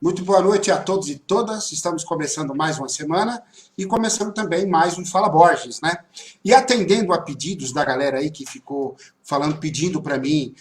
Muito boa noite a todos e todas. Estamos começando mais uma semana e começando também mais um Fala Borges, né? E atendendo a pedidos da galera aí que ficou falando, pedindo para mim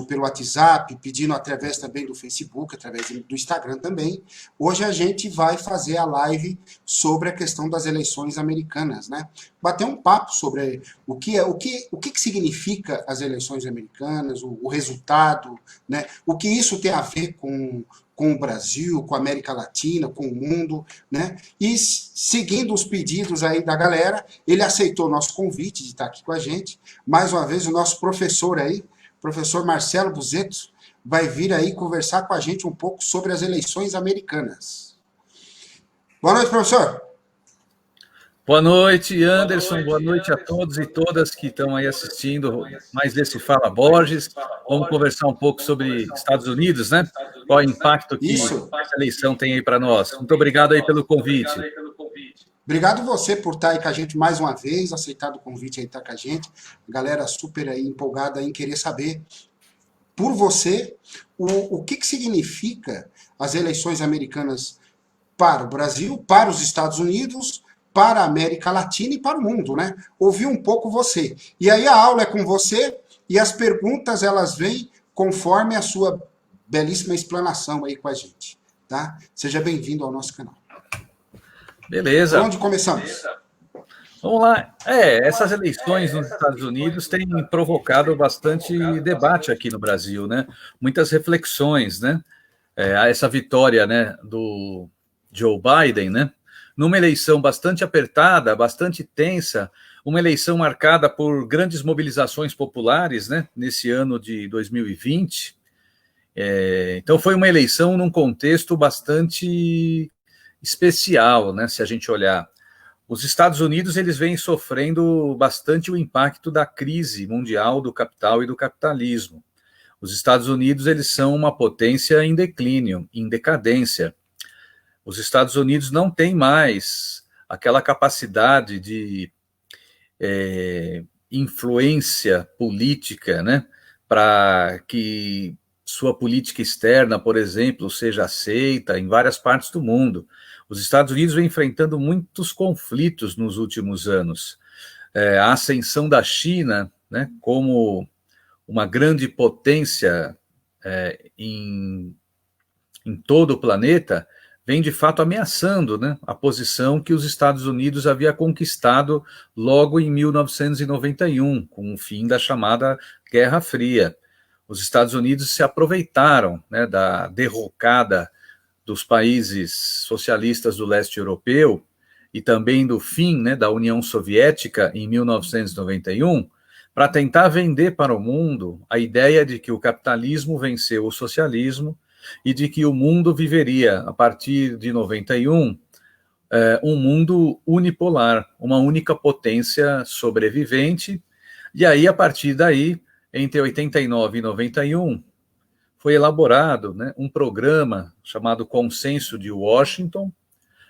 pelo WhatsApp, pedindo através também do Facebook, através do Instagram também, hoje a gente vai fazer a live sobre a questão das eleições americanas, né? Bater um papo sobre o que significa as eleições americanas, o resultado, né? O que isso tem a ver com o Brasil, com a América Latina, com o mundo, né? E seguindo os pedidos aí da galera, ele aceitou o nosso convite de estar aqui com a gente. Mais uma vez, o nosso professor aí, professor Marcelo Buzetto, vai vir aí conversar com a gente um pouco sobre as eleições americanas. Boa noite, professor. Boa noite, Anderson. Boa noite a todos e todas que estão aí assistindo mais desse Fala Borges. Vamos conversar um pouco sobre Estados Unidos, né? Qual o impacto que essa eleição tem aí para nós. Muito obrigado aí pelo convite. Obrigado você por estar aí com a gente mais uma vez, aceitado o convite aí estar com a gente. Galera super aí empolgada em querer saber por você o que significa as eleições americanas para o Brasil, para os Estados Unidos, para a América Latina e para o mundo, né? Ouvir um pouco você. E aí a aula é com você e as perguntas elas vêm conforme a sua belíssima explanação aí com a gente, tá? Seja bem-vindo ao nosso canal. Beleza. Por onde começamos? Vamos lá. Essas eleições nos Estados Unidos têm provocado bastante debate aqui no Brasil, né? Muitas reflexões, né? Essa vitória, né, do Joe Biden, né? Numa eleição bastante apertada, bastante tensa, uma eleição marcada por grandes mobilizações populares, né, nesse ano de 2020. Então foi uma eleição num contexto bastante especial, né, se a gente olhar. Os Estados Unidos eles vêm sofrendo bastante o impacto da crise mundial do capital e do capitalismo. Os Estados Unidos eles são uma potência em declínio, em decadência. Os Estados Unidos não têm mais aquela capacidade de influência política, né, para que sua política externa, por exemplo, seja aceita em várias partes do mundo. Os Estados Unidos vem enfrentando muitos conflitos nos últimos anos. A ascensão da China, né, como uma grande potência em todo o planeta, vem de fato ameaçando, né, a posição que os Estados Unidos havia conquistado logo em 1991, com o fim da chamada Guerra Fria. Os Estados Unidos se aproveitaram, né, da derrocada dos países socialistas do leste europeu e também do fim, né, da União Soviética em 1991, para tentar vender para o mundo a ideia de que o capitalismo venceu o socialismo e de que o mundo viveria, a partir de 91, um mundo unipolar, uma única potência sobrevivente. E aí, a partir daí, entre 89 e 91, foi elaborado, né, um programa chamado Consenso de Washington,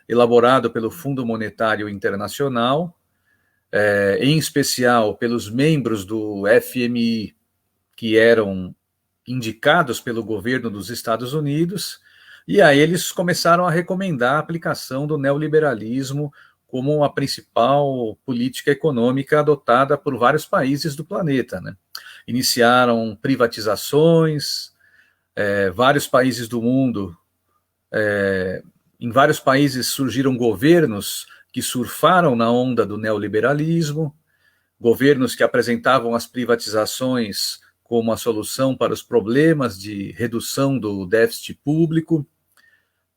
elaborado pelo Fundo Monetário Internacional, em especial pelos membros do FMI, que eram indicados pelo governo dos Estados Unidos, e aí eles começaram a recomendar a aplicação do neoliberalismo como a principal política econômica adotada por vários países do planeta, né? Iniciaram privatizações, vários países do mundo, em vários países surgiram governos que surfaram na onda do neoliberalismo, governos que apresentavam as privatizações como a solução para os problemas de redução do déficit público.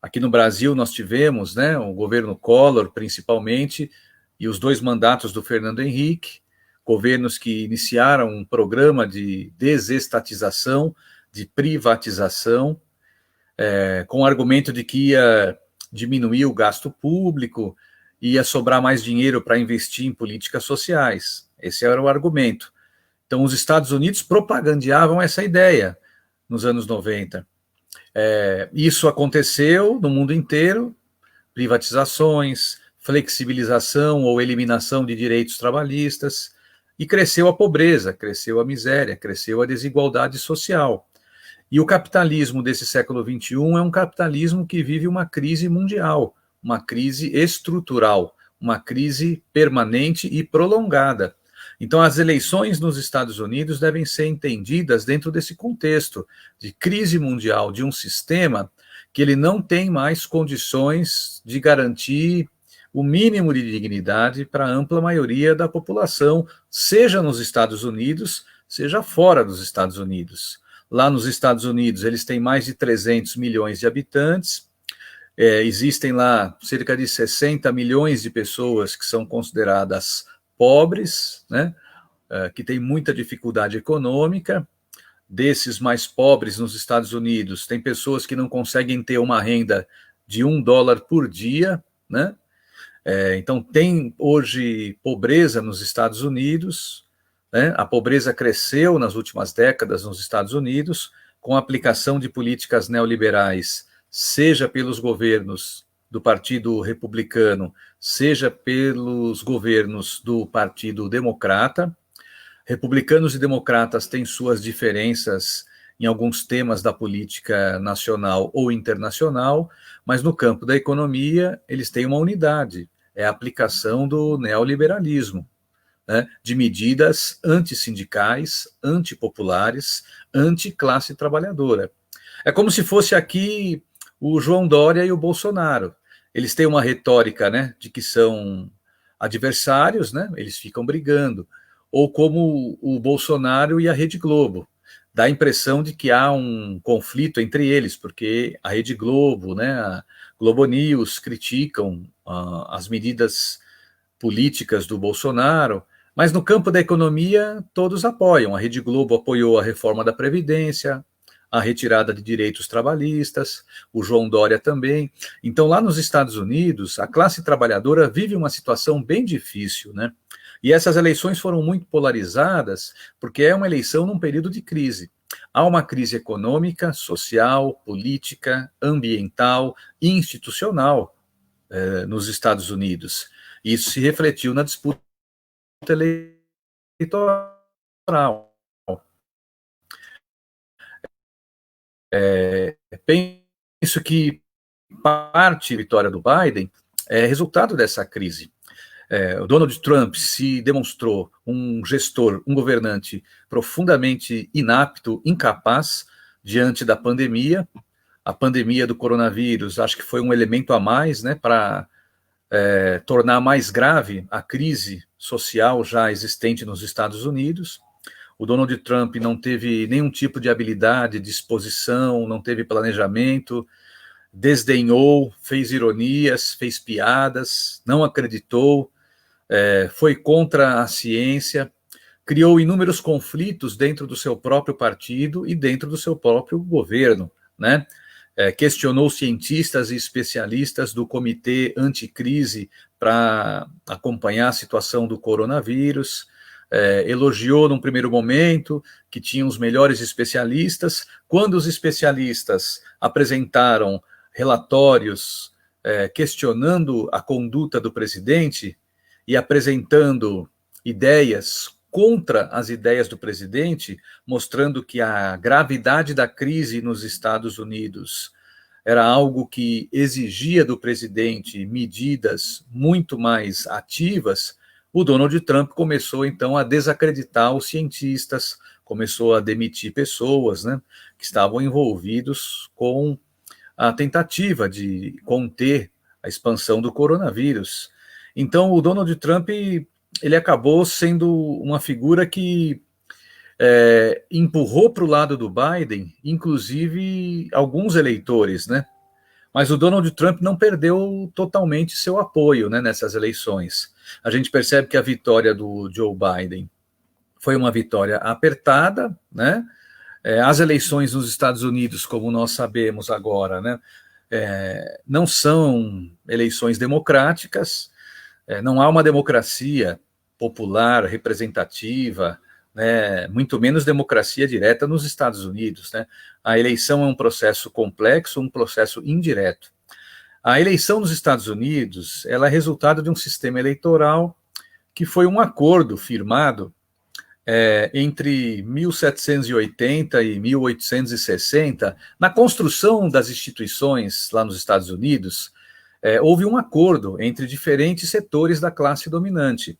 Aqui no Brasil nós tivemos, né, o governo Collor, principalmente, e os 2 mandatos do Fernando Henrique, governos que iniciaram um programa de desestatização, de privatização, com o argumento de que ia diminuir o gasto público, ia sobrar mais dinheiro para investir em políticas sociais. Esse era o argumento. Então, os Estados Unidos propagandeavam essa ideia nos anos 90. Isso aconteceu no mundo inteiro, privatizações, flexibilização ou eliminação de direitos trabalhistas, e cresceu a pobreza, cresceu a miséria, cresceu a desigualdade social. E o capitalismo desse século XXI é um capitalismo que vive uma crise mundial, uma crise estrutural, uma crise permanente e prolongada. Então, as eleições nos Estados Unidos devem ser entendidas dentro desse contexto de crise mundial, de um sistema que ele não tem mais condições de garantir o mínimo de dignidade para a ampla maioria da população, seja nos Estados Unidos, seja fora dos Estados Unidos. Lá nos Estados Unidos, eles têm mais de 300 milhões de habitantes, existem lá cerca de 60 milhões de pessoas que são consideradas pobres, né, que têm muita dificuldade econômica. Desses mais pobres nos Estados Unidos, tem pessoas que não conseguem ter uma renda de $1 por dia, né? Então, tem hoje pobreza nos Estados Unidos, né? A pobreza cresceu nas últimas décadas nos Estados Unidos, com a aplicação de políticas neoliberais, seja pelos governos do Partido Republicano, seja pelos governos do Partido Democrata. Republicanos e democratas têm suas diferenças em alguns temas da política nacional ou internacional, mas no campo da economia eles têm uma unidade, é a aplicação do neoliberalismo, né, de medidas antissindicais, antipopulares, anticlasse trabalhadora. É como se fosse aqui o João Dória e o Bolsonaro. Eles têm uma retórica, né, de que são adversários, né, eles ficam brigando, ou como o Bolsonaro e a Rede Globo. Dá a impressão de que há um conflito entre eles, porque a Rede Globo, né, a Globo News criticam as medidas políticas do Bolsonaro, mas no campo da economia todos apoiam. A Rede Globo apoiou a reforma da Previdência, a retirada de direitos trabalhistas, o João Dória também. Então, lá nos Estados Unidos, a classe trabalhadora vive uma situação bem difícil, né? E essas eleições foram muito polarizadas, porque é uma eleição num período de crise. Há uma crise econômica, social, política, ambiental e institucional nos Estados Unidos. Isso se refletiu na disputa eleitoral. Penso que parte da vitória do Biden é resultado dessa crise. O Donald Trump se demonstrou um gestor, um governante profundamente inapto, incapaz diante da pandemia. A pandemia do coronavírus, acho que foi um elemento a mais, né, para tornar mais grave a crise social já existente nos Estados Unidos. O Donald Trump não teve nenhum tipo de habilidade, disposição, não teve planejamento, desdenhou, fez ironias, fez piadas, não acreditou, foi contra a ciência, criou inúmeros conflitos dentro do seu próprio partido e dentro do seu próprio governo, né? Questionou cientistas e especialistas do Comitê Anticrise para acompanhar a situação do coronavírus, elogiou num primeiro momento que tinha os melhores especialistas. Quando os especialistas apresentaram relatórios questionando a conduta do presidente e apresentando ideias contra as ideias do presidente, mostrando que a gravidade da crise nos Estados Unidos era algo que exigia do presidente medidas muito mais ativas, o Donald Trump começou, então, a desacreditar os cientistas, começou a demitir pessoas, né, que estavam envolvidos com a tentativa de conter a expansão do coronavírus. Então, o Donald Trump ele acabou sendo uma figura que empurrou para o lado do Biden, inclusive alguns eleitores, né? Mas o Donald Trump não perdeu totalmente seu apoio, né, nessas eleições. A gente percebe que a vitória do Joe Biden foi uma vitória apertada, né? As eleições nos Estados Unidos, como nós sabemos agora, né, não são eleições democráticas, não há uma democracia popular, representativa, né, muito menos democracia direta nos Estados Unidos, né? A eleição é um processo complexo, um processo indireto. A eleição nos Estados Unidos, ela é resultado de um sistema eleitoral que foi um acordo firmado entre 1780 e 1860, na construção das instituições lá nos Estados Unidos, houve um acordo entre diferentes setores da classe dominante.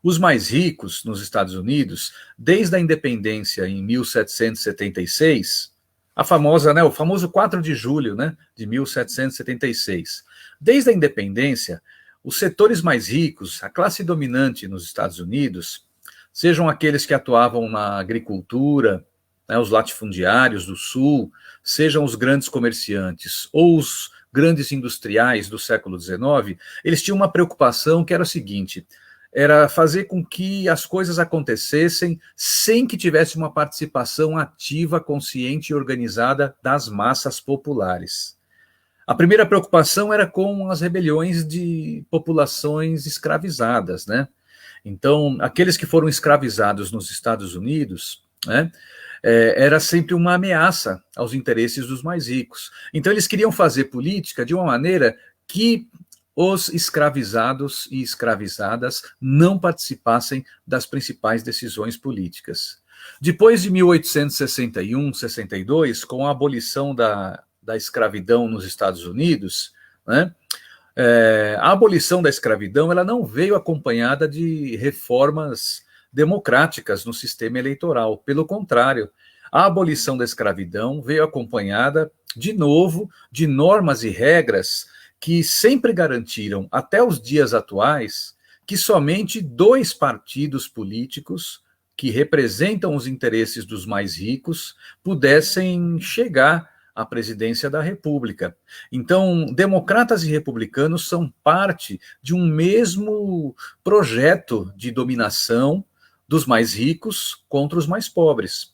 Os mais ricos nos Estados Unidos, desde a independência em 1776, o famoso 4 de julho, né, de 1776. Desde a independência, os setores mais ricos, a classe dominante nos Estados Unidos, sejam aqueles que atuavam na agricultura, né, os latifundiários do Sul, sejam os grandes comerciantes ou os grandes industriais do século XIX, eles tinham uma preocupação que era o seguinte: era fazer com que as coisas acontecessem sem que tivesse uma participação ativa, consciente e organizada das massas populares. A primeira preocupação era com as rebeliões de populações escravizadas, né? Então, aqueles que foram escravizados nos Estados Unidos, né, era sempre uma ameaça aos interesses dos mais ricos. Então, eles queriam fazer política de uma maneira que os escravizados e escravizadas não participassem das principais decisões políticas. Depois de 1861, 62, com a abolição da escravidão nos Estados Unidos, né, a abolição da escravidão ela não veio acompanhada de reformas democráticas no sistema eleitoral. Pelo contrário, a abolição da escravidão veio acompanhada, de novo, de normas e regras que sempre garantiram, até os dias atuais, que somente 2 partidos políticos que representam os interesses dos mais ricos pudessem chegar à presidência da República. Então, democratas e republicanos são parte de um mesmo projeto de dominação dos mais ricos contra os mais pobres.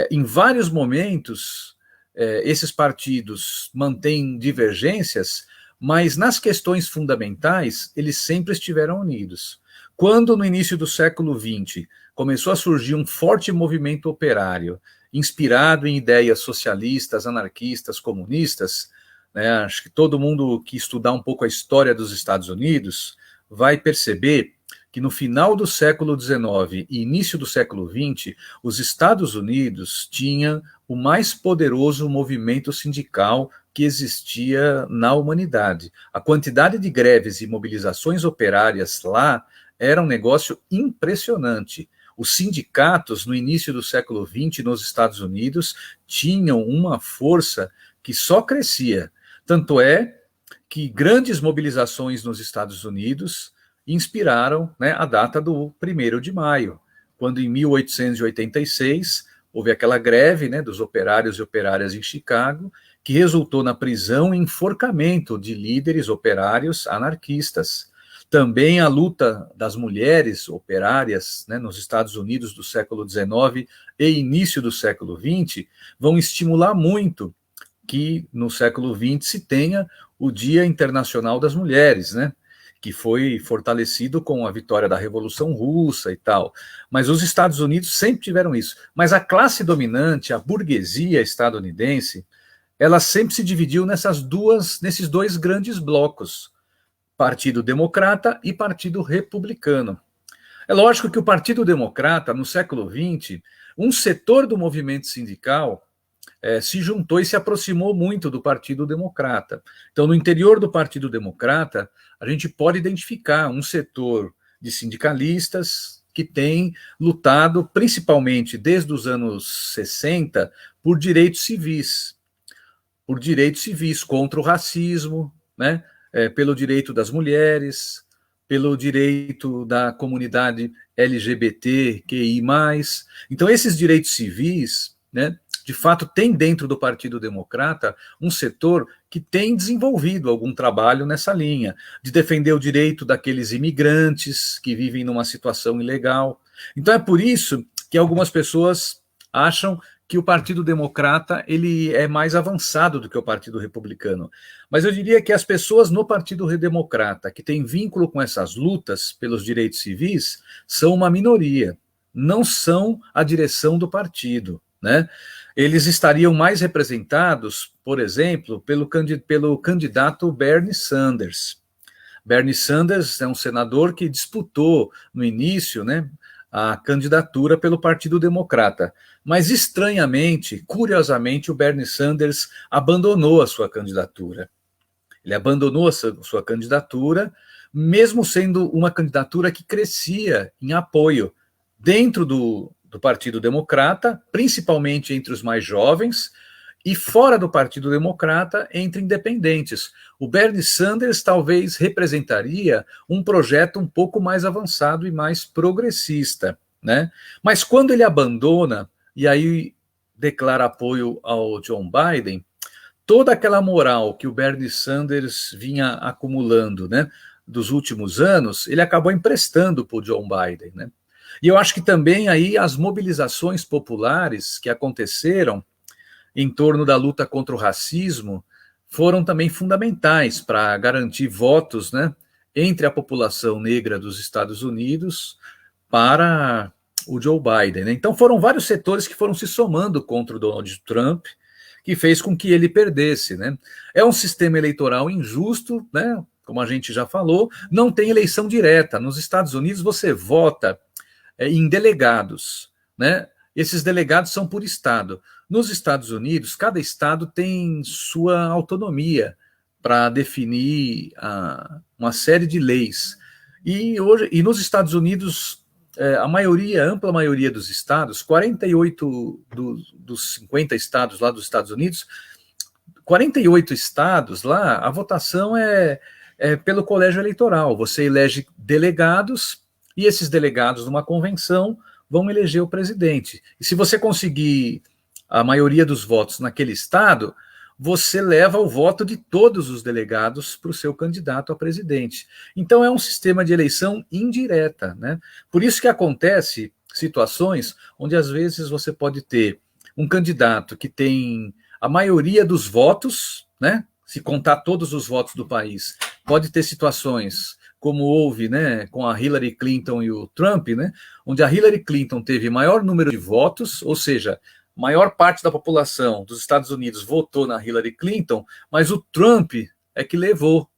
Em vários momentos, esses partidos mantêm divergências, mas nas questões fundamentais, eles sempre estiveram unidos. Quando, no início do século XX, começou a surgir um forte movimento operário, inspirado em ideias socialistas, anarquistas, comunistas, né, acho que todo mundo que estudar um pouco a história dos Estados Unidos vai perceber que no final do século XIX e início do século XX, os Estados Unidos tinham o mais poderoso movimento sindical que existia na humanidade. A quantidade de greves e mobilizações operárias lá era um negócio impressionante. Os sindicatos, no início do século XX, nos Estados Unidos, tinham uma força que só crescia. Tanto é que grandes mobilizações nos Estados Unidos inspiraram, né, a data do 1º de maio, quando em 1886 houve aquela greve, né, dos operários e operárias em Chicago, que resultou na prisão e enforcamento de líderes operários anarquistas. Também a luta das mulheres operárias, né, nos Estados Unidos do século XIX e início do século XX vão estimular muito que no século XX se tenha o Dia Internacional das Mulheres, né, que foi fortalecido com a vitória da Revolução Russa e tal. Mas os Estados Unidos sempre tiveram isso. Mas a classe dominante, a burguesia estadunidense, ela sempre se dividiu nesses 2 grandes blocos, Partido Democrata e Partido Republicano. É lógico que o Partido Democrata, no século XX, um setor do movimento sindical se juntou e se aproximou muito do Partido Democrata. Então, no interior do Partido Democrata, a gente pode identificar um setor de sindicalistas que tem lutado, principalmente desde os anos 60, por direitos civis contra o racismo, né? Pelo direito das mulheres, pelo direito da comunidade LGBTQI+. Então, esses direitos civis, né, de fato, tem dentro do Partido Democrata um setor que tem desenvolvido algum trabalho nessa linha, de defender o direito daqueles imigrantes que vivem numa situação ilegal. Então, é por isso que algumas pessoas acham que o Partido Democrata ele é mais avançado do que o Partido Republicano. Mas eu diria que as pessoas no Partido Democrata que têm vínculo com essas lutas pelos direitos civis são uma minoria, não são a direção do partido, né? Eles estariam mais representados, por exemplo, pelo candidato Bernie Sanders. Bernie Sanders é um senador que disputou no início, né, a candidatura pelo Partido Democrata. Mas, estranhamente, curiosamente, o Bernie Sanders abandonou a sua candidatura. Ele abandonou a sua candidatura, mesmo sendo uma candidatura que crescia em apoio dentro do Partido Democrata, principalmente entre os mais jovens, e fora do Partido Democrata, entre independentes. O Bernie Sanders talvez representaria um projeto um pouco mais avançado e mais progressista, né? Mas quando ele abandona e aí declara apoio ao John Biden, toda aquela moral que o Bernie Sanders vinha acumulando, né, dos últimos anos, ele acabou emprestando para o John Biden, né? E eu acho que também aí as mobilizações populares que aconteceram em torno da luta contra o racismo foram também fundamentais para garantir votos, né, entre a população negra dos Estados Unidos para o Joe Biden, né? Então foram vários setores que foram se somando contra o Donald Trump, que fez com que ele perdesse, né? É um sistema eleitoral injusto, né? Como a gente já falou, não tem eleição direta. Nos Estados Unidos você vota em delegados, né? Esses delegados são por estado. Nos Estados Unidos, cada estado tem sua autonomia para definir uma série de leis. E nos Estados Unidos, a maioria, a ampla maioria dos estados, 48 dos 50 estados lá dos Estados Unidos, 48 estados lá, a votação é pelo colégio eleitoral. Você elege delegados e esses delegados numa convenção vão eleger o presidente. E se você conseguir a maioria dos votos naquele estado, você leva o voto de todos os delegados para o seu candidato a presidente. Então é um sistema de eleição indireta, né? Por isso que acontece situações onde às vezes você pode ter um candidato que tem a maioria dos votos, né? Se contar todos os votos do país, pode ter situações como houve, né, com a Hillary Clinton e o Trump, né, onde a Hillary Clinton teve maior número de votos, ou seja, maior parte da população dos Estados Unidos votou na Hillary Clinton, mas o Trump é que levou.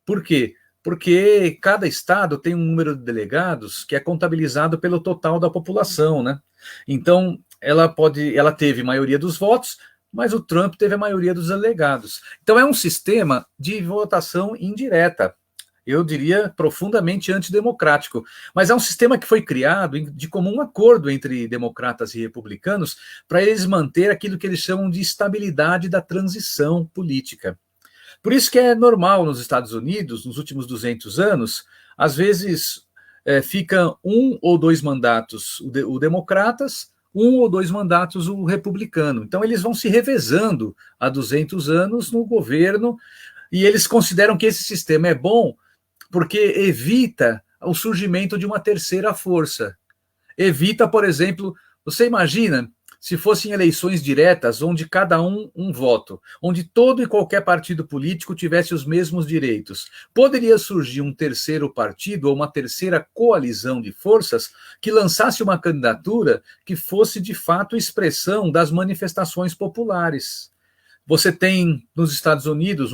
Por quê? Porque cada estado tem um número de delegados que é contabilizado pelo total da população, né? Então, ela teve maioria dos votos, mas o Trump teve a maioria dos delegados. Então, é um sistema de votação indireta. Eu diria profundamente antidemocrático, mas é um sistema que foi criado de comum acordo entre democratas e republicanos para eles manter aquilo que eles chamam de estabilidade da transição política. Por isso que é normal nos Estados Unidos, nos últimos 200 anos, às vezes fica 1 ou 2 mandatos o democratas, 1 ou 2 mandatos o republicano. Então eles vão se revezando há 200 anos no governo e eles consideram que esse sistema é bom porque evita o surgimento de uma terceira força. Evita, por exemplo, você imagina se fossem eleições diretas, onde cada um voto, onde todo e qualquer partido político tivesse os mesmos direitos. Poderia surgir um terceiro partido ou uma terceira coalizão de forças que lançasse uma candidatura que fosse, de fato, expressão das manifestações populares. Você tem nos Estados Unidos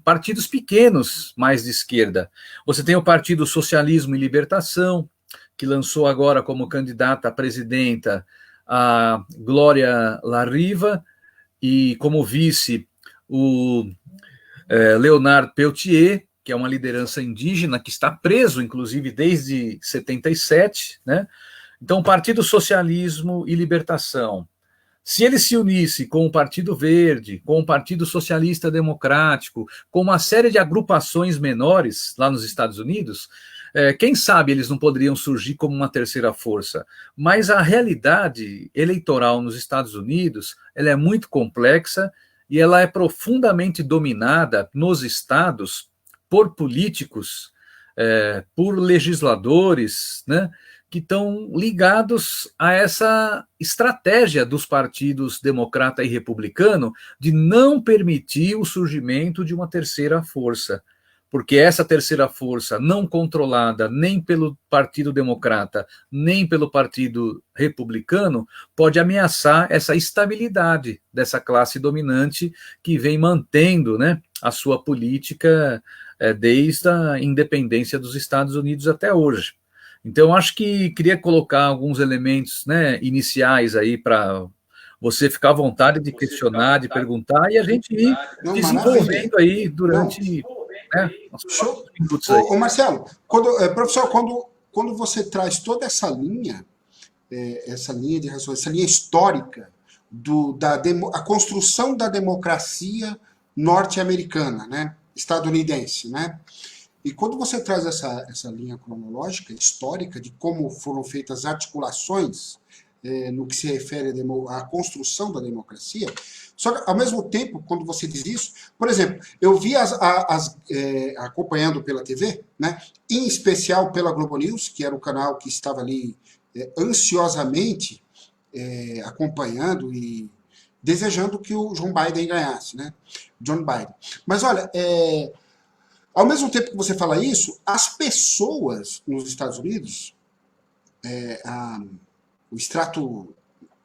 partidos pequenos mais de esquerda. Você tem o Partido Socialismo e Libertação, que lançou agora como candidata a presidenta a Glória La-Riva e como vice o Leonard Peltier, que é uma liderança indígena que está preso, inclusive, desde 77, né? Então, o Partido Socialismo e Libertação, se ele se unisse com o Partido Verde, com o Partido Socialista Democrático, com uma série de agrupações menores lá nos Estados Unidos, quem sabe eles não poderiam surgir como uma terceira força. Mas a realidade eleitoral nos Estados Unidos, ela é muito complexa e ela é profundamente dominada nos estados por políticos, por legisladores, né, que estão ligados a essa estratégia dos partidos democrata e republicano de não permitir o surgimento de uma terceira força, porque essa terceira força, não controlada nem pelo Partido Democrata, nem pelo Partido Republicano, pode ameaçar essa estabilidade dessa classe dominante que vem mantendo, né, a sua política desde a independência dos Estados Unidos até hoje. Então, acho que queria colocar alguns elementos, né, iniciais aí para você ficar à vontade de questionar, de perguntar, e a gente ir Não, maravilha. desenvolvendo aí Não, durante, né, os show. próximos minutos aí. Ô, Marcelo, professor, quando você traz toda essa linha de raciocínio, essa linha histórica a construção da democracia norte-americana, né, estadunidense, né? E quando você traz essa linha cronológica, histórica, de como foram feitas as articulações no que se refere à construção da democracia, só que, ao mesmo tempo, quando você diz isso, por exemplo, eu vi acompanhando pela TV, né, em especial pela Globo News, que era o canal que estava ali ansiosamente acompanhando e desejando que o Joe Biden ganhasse, né? John Biden. Mas olha, ao mesmo tempo que você fala isso, as pessoas nos Estados Unidos, o extrato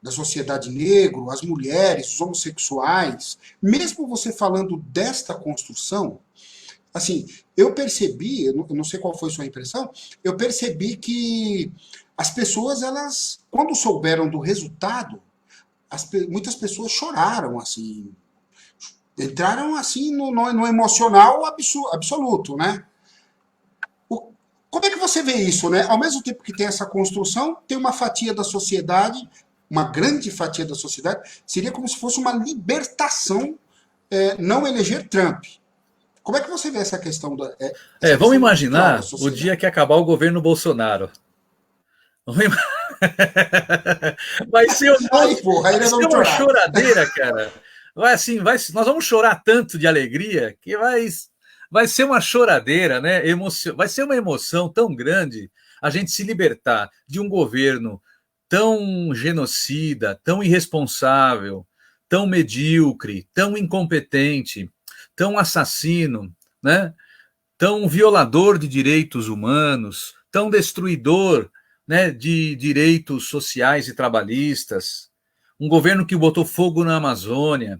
da sociedade negro, as mulheres, os homossexuais, mesmo você falando desta construção, assim, eu percebi, eu não sei qual foi a sua impressão, eu percebi que as pessoas, elas, quando souberam do resultado, muitas pessoas choraram, assim, entraram assim no emocional absoluto, né? Como é que você vê isso, né? Ao mesmo tempo que tem essa construção, tem uma fatia da sociedade, uma grande fatia da sociedade, seria como se fosse uma libertação não eleger Trump. Como é que você vê essa questão essa Vamos questão cultural da imaginar o sociedade? dia que acabar o governo Bolsonaro. Vai ser, Aí, porra, aí vai nós ser vamos uma chorar. choradeira, cara. Nós vamos chorar tanto de alegria que vai ser uma choradeira, né? Vai ser uma emoção tão grande a gente se libertar de um governo tão genocida, tão irresponsável, tão medíocre, tão incompetente, tão assassino, né? Tão violador de direitos humanos, tão destruidor, né, de direitos sociais e trabalhistas, um governo que botou fogo na Amazônia,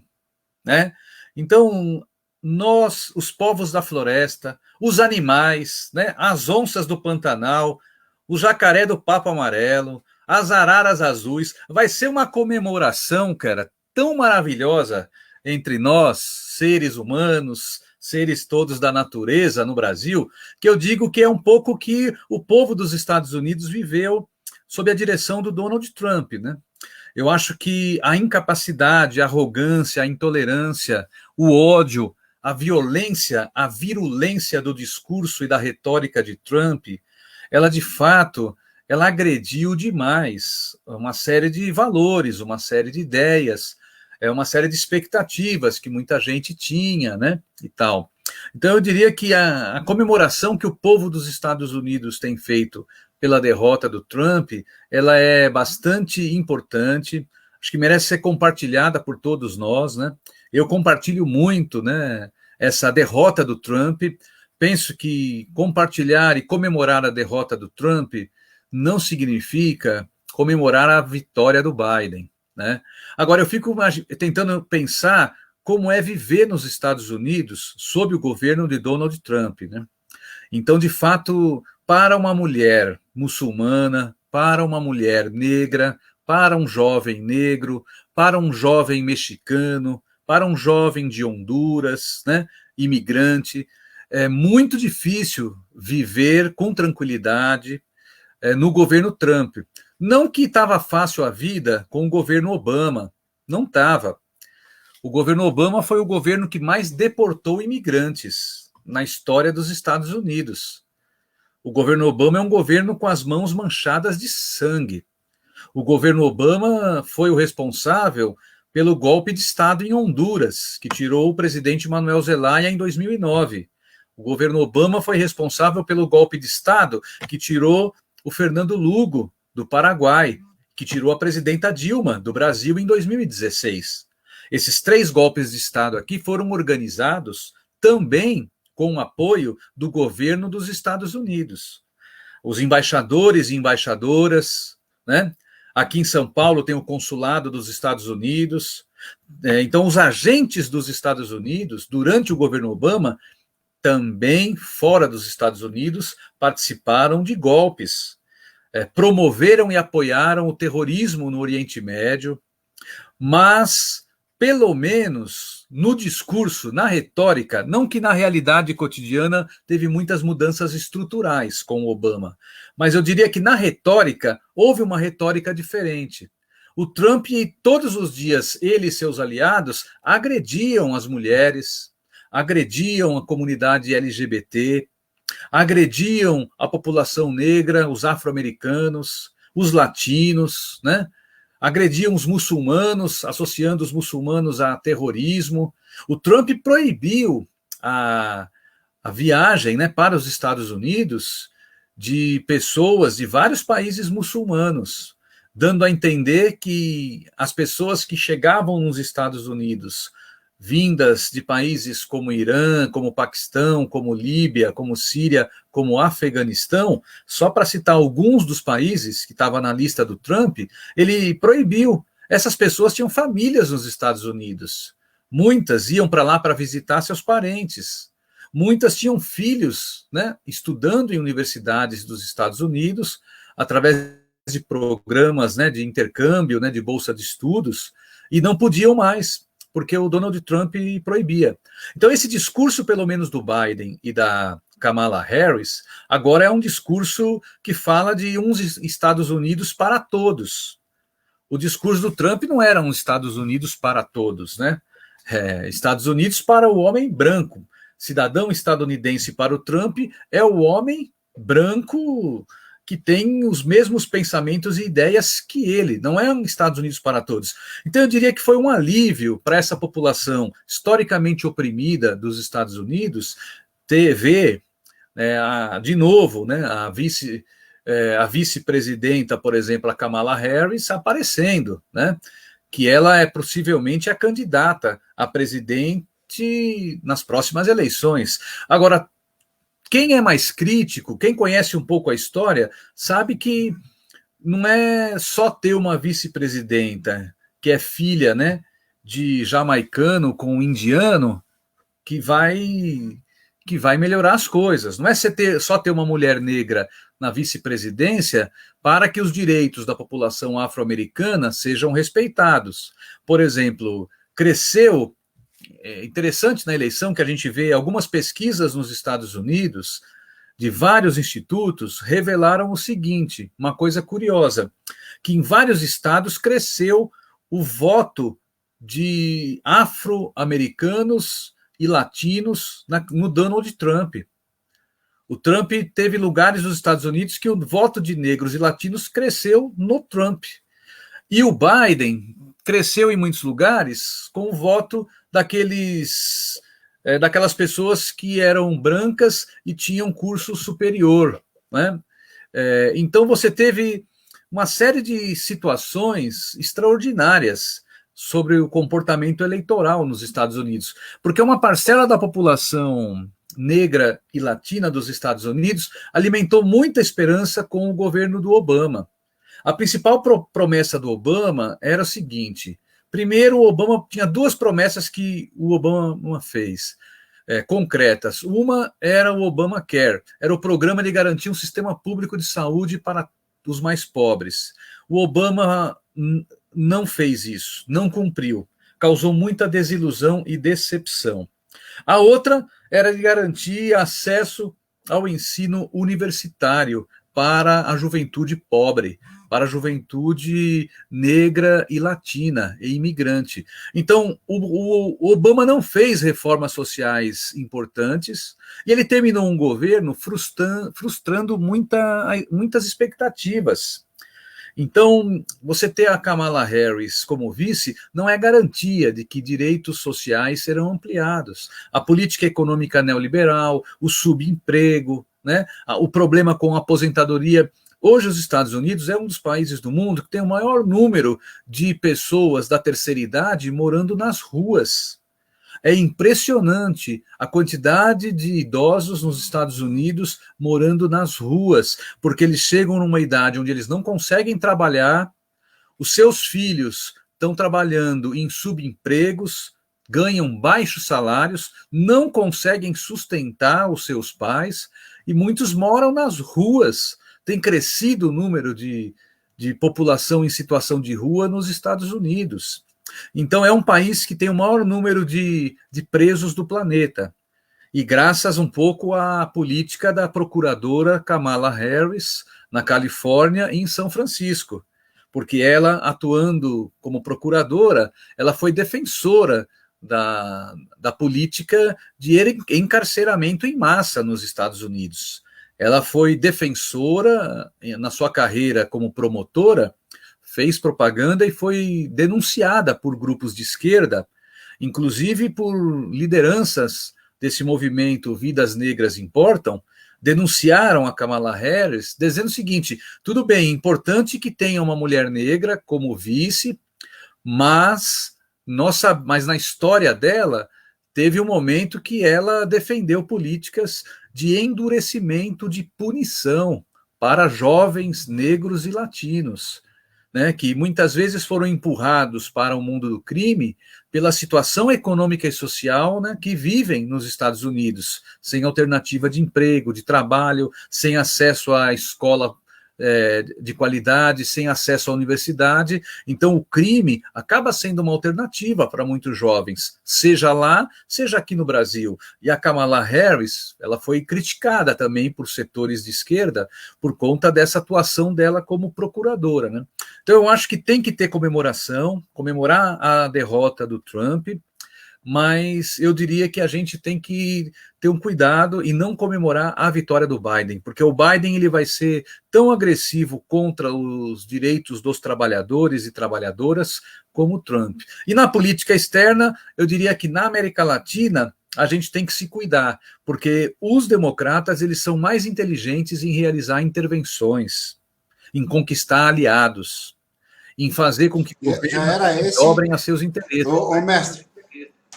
né? Então, nós, os povos da floresta, os animais, né, as onças do Pantanal, o jacaré do Papo Amarelo, as araras azuis, vai ser uma comemoração, cara, tão maravilhosa entre nós, seres humanos, seres todos da natureza no Brasil, que eu digo que é um pouco que o povo dos Estados Unidos viveu sob a direção do Donald Trump, né? Eu acho que a incapacidade, a arrogância, a intolerância, o ódio, a violência, a virulência do discurso e da retórica de Trump, ela de fato, ela agrediu demais uma série de valores, uma série de ideias, uma série de expectativas que muita gente tinha, né, e tal. Então eu diria que a comemoração que o povo dos Estados Unidos tem feito pela derrota do Trump, ela é bastante importante, acho que merece ser compartilhada por todos nós, né? Eu compartilho muito, né, essa derrota do Trump. Penso que compartilhar e comemorar a derrota do Trump não significa comemorar a vitória do Biden, né? Agora, eu fico tentando pensar como é viver nos Estados Unidos sob o governo de Donald Trump, né? Então, de fato, para uma mulher muçulmana, para uma mulher negra, para um jovem negro, para um jovem mexicano, para um jovem de Honduras, né, imigrante, é muito difícil viver com tranquilidade no governo Trump. Não que estava fácil a vida com o governo Obama, não estava. O governo Obama foi o governo que mais deportou imigrantes na história dos Estados Unidos. O governo Obama é um governo com as mãos manchadas de sangue. O governo Obama foi o responsável pelo golpe de Estado em Honduras, que tirou o presidente Manuel Zelaya em 2009. O governo Obama foi responsável pelo golpe de Estado que tirou o Fernando Lugo, do Paraguai, que tirou a presidenta Dilma, do Brasil, em 2016. Esses 3 golpes de Estado aqui foram organizados também com o apoio do governo dos Estados Unidos. Os embaixadores e embaixadoras, né? Aqui em São Paulo tem o consulado dos Estados Unidos. Então, os agentes dos Estados Unidos, durante o governo Obama, também fora dos Estados Unidos, participaram de golpes. promoveram e apoiaram o terrorismo no Oriente Médio, mas, pelo menos no discurso, na retórica, não que na realidade cotidiana teve muitas mudanças estruturais com o Obama, mas eu diria que na retórica houve uma retórica diferente. O Trump, todos os dias, ele e seus aliados agrediam as mulheres, agrediam a comunidade LGBT, agrediam a população negra, os afro-americanos, os latinos, né? Agrediam os muçulmanos, associando os muçulmanos a terrorismo. O Trump proibiu a viagem, né, para os Estados Unidos de pessoas de vários países muçulmanos, dando a entender que as pessoas que chegavam nos Estados Unidos, vindas de países como Irã, como Paquistão, como Líbia, como Síria, como Afeganistão, só para citar alguns dos países que estavam na lista do Trump, ele proibiu. Essas pessoas tinham famílias nos Estados Unidos. Muitas iam para lá para visitar seus parentes. Muitas tinham filhos, né, estudando em universidades dos Estados Unidos, através de programas, né, de intercâmbio, né, de bolsa de estudos, e não podiam mais, porque o Donald Trump proibia. Então, esse discurso, pelo menos do Biden e da Kamala Harris, agora é um discurso que fala de uns Estados Unidos para todos. O discurso do Trump não era um Estados Unidos para todos, né? Estados Unidos para o homem branco. Cidadão estadunidense para o Trump é o homem branco que tem os mesmos pensamentos e ideias que ele, não é um Estados Unidos para todos. Então eu diria que foi um alívio para essa população historicamente oprimida dos Estados Unidos ver, de novo, né, a vice-presidenta, por exemplo, a Kamala Harris, aparecendo, né, que ela é possivelmente a candidata a presidente nas próximas eleições. Agora, quem é mais crítico, quem conhece um pouco a história, sabe que não é só ter uma vice-presidenta que é filha, né, de jamaicano com indiano que vai melhorar as coisas. Não é só ter uma mulher negra na vice-presidência para que os direitos da população afro-americana sejam respeitados. Por exemplo, cresceu. É interessante na eleição que a gente vê algumas pesquisas nos Estados Unidos, de vários institutos, revelaram o seguinte, uma coisa curiosa, que em vários estados cresceu o voto de afro-americanos e latinos no Donald Trump. O Trump teve lugares nos Estados Unidos que o voto de negros e latinos cresceu no Trump. E o Biden cresceu em muitos lugares com o voto daquelas pessoas que eram brancas e tinham curso superior, né? Então você teve uma série de situações extraordinárias sobre o comportamento eleitoral nos Estados Unidos, porque uma parcela da população negra e latina dos Estados Unidos alimentou muita esperança com o governo do Obama. A principal promessa do Obama era o seguinte: primeiro, o Obama tinha duas promessas que o Obama fez, concretas. Uma era o Obamacare, era o programa de garantir um sistema público de saúde para os mais pobres. O Obama não fez isso, não cumpriu, causou muita desilusão e decepção. A outra era de garantir acesso ao ensino universitário para a juventude pobre, para a juventude negra e latina e imigrante. Então, o Obama não fez reformas sociais importantes e ele terminou um governo frustrando muitas expectativas. Então, você ter a Kamala Harris como vice não é garantia de que direitos sociais serão ampliados. A política econômica neoliberal, o subemprego, né, o problema com a aposentadoria. Hoje, os Estados Unidos é um dos países do mundo que tem o maior número de pessoas da terceira idade morando nas ruas. É impressionante a quantidade de idosos nos Estados Unidos morando nas ruas, porque eles chegam numa idade onde eles não conseguem trabalhar, os seus filhos estão trabalhando em subempregos, ganham baixos salários, não conseguem sustentar os seus pais, e muitos moram nas ruas, tem crescido o número de população em situação de rua nos Estados Unidos. Então, é um país que tem o maior número de presos do planeta. E graças um pouco à política da procuradora Kamala Harris, na Califórnia e em São Francisco. Porque ela, atuando como procuradora, ela foi defensora da política de encarceramento em massa nos Estados Unidos. Ela foi defensora, na sua carreira como promotora, fez propaganda e foi denunciada por grupos de esquerda, inclusive por lideranças desse movimento Vidas Negras Importam, denunciaram a Kamala Harris, dizendo o seguinte: tudo bem, importante que tenha uma mulher negra como vice, mas na história dela teve um momento que ela defendeu políticas de endurecimento de punição para jovens negros e latinos, né, que muitas vezes foram empurrados para o mundo do crime pela situação econômica e social, né, que vivem nos Estados Unidos, sem alternativa de emprego, de trabalho, sem acesso à escola de qualidade, sem acesso à universidade. Então o crime acaba sendo uma alternativa para muitos jovens, seja lá, seja aqui no Brasil. E a Kamala Harris, ela foi criticada também por setores de esquerda por conta dessa atuação dela como procuradora, né? Então eu acho que tem que ter comemoração, comemorar a derrota do Trump, mas eu diria que a gente tem que ter um cuidado e não comemorar a vitória do Biden, porque o Biden ele vai ser tão agressivo contra os direitos dos trabalhadores e trabalhadoras como o Trump. E na política externa, eu diria que na América Latina a gente tem que se cuidar, porque os democratas eles são mais inteligentes em realizar intervenções, em conquistar aliados, em fazer com que governos dobrem a seus interesses. Ô, mestre,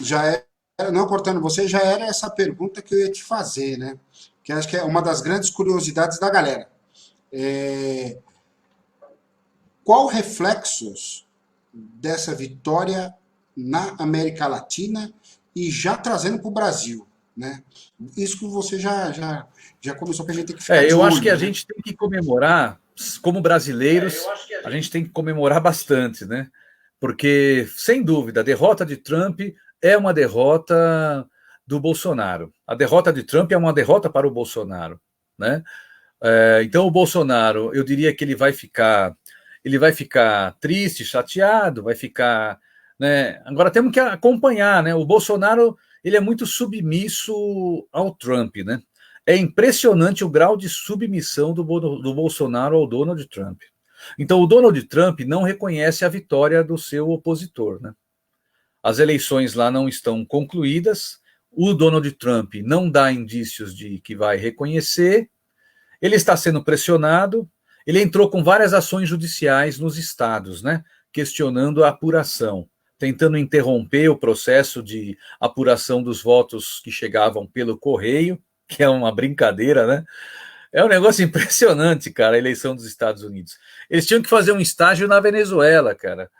já era, não cortando você, já era essa pergunta que eu ia te fazer, né? Que acho que é uma das grandes curiosidades da galera. Qual reflexos dessa vitória na América Latina e já trazendo para o Brasil, né? Isso que você já começou, que a gente tem que ficar de eu olho, acho que a né? gente tem que comemorar, como brasileiros, a gente tem que comemorar bastante, né? Porque, sem dúvida, a derrota de Trump é uma derrota do Bolsonaro. A derrota de Trump é uma derrota para o Bolsonaro, né? Então o Bolsonaro, eu diria que ele vai ficar triste, chateado, vai ficar, né? Agora temos que acompanhar, né? O Bolsonaro, ele é muito submisso ao Trump, né? É impressionante o grau de submissão do Bolsonaro ao Donald Trump. Então o Donald Trump não reconhece a vitória do seu opositor, né? As eleições lá não estão concluídas, o Donald Trump não dá indícios de que vai reconhecer, ele está sendo pressionado, ele entrou com várias ações judiciais nos estados, né, questionando a apuração, tentando interromper o processo de apuração dos votos que chegavam pelo correio, que é uma brincadeira, né? É um negócio impressionante, cara, a eleição dos Estados Unidos. Eles tinham que fazer um estágio na Venezuela, cara.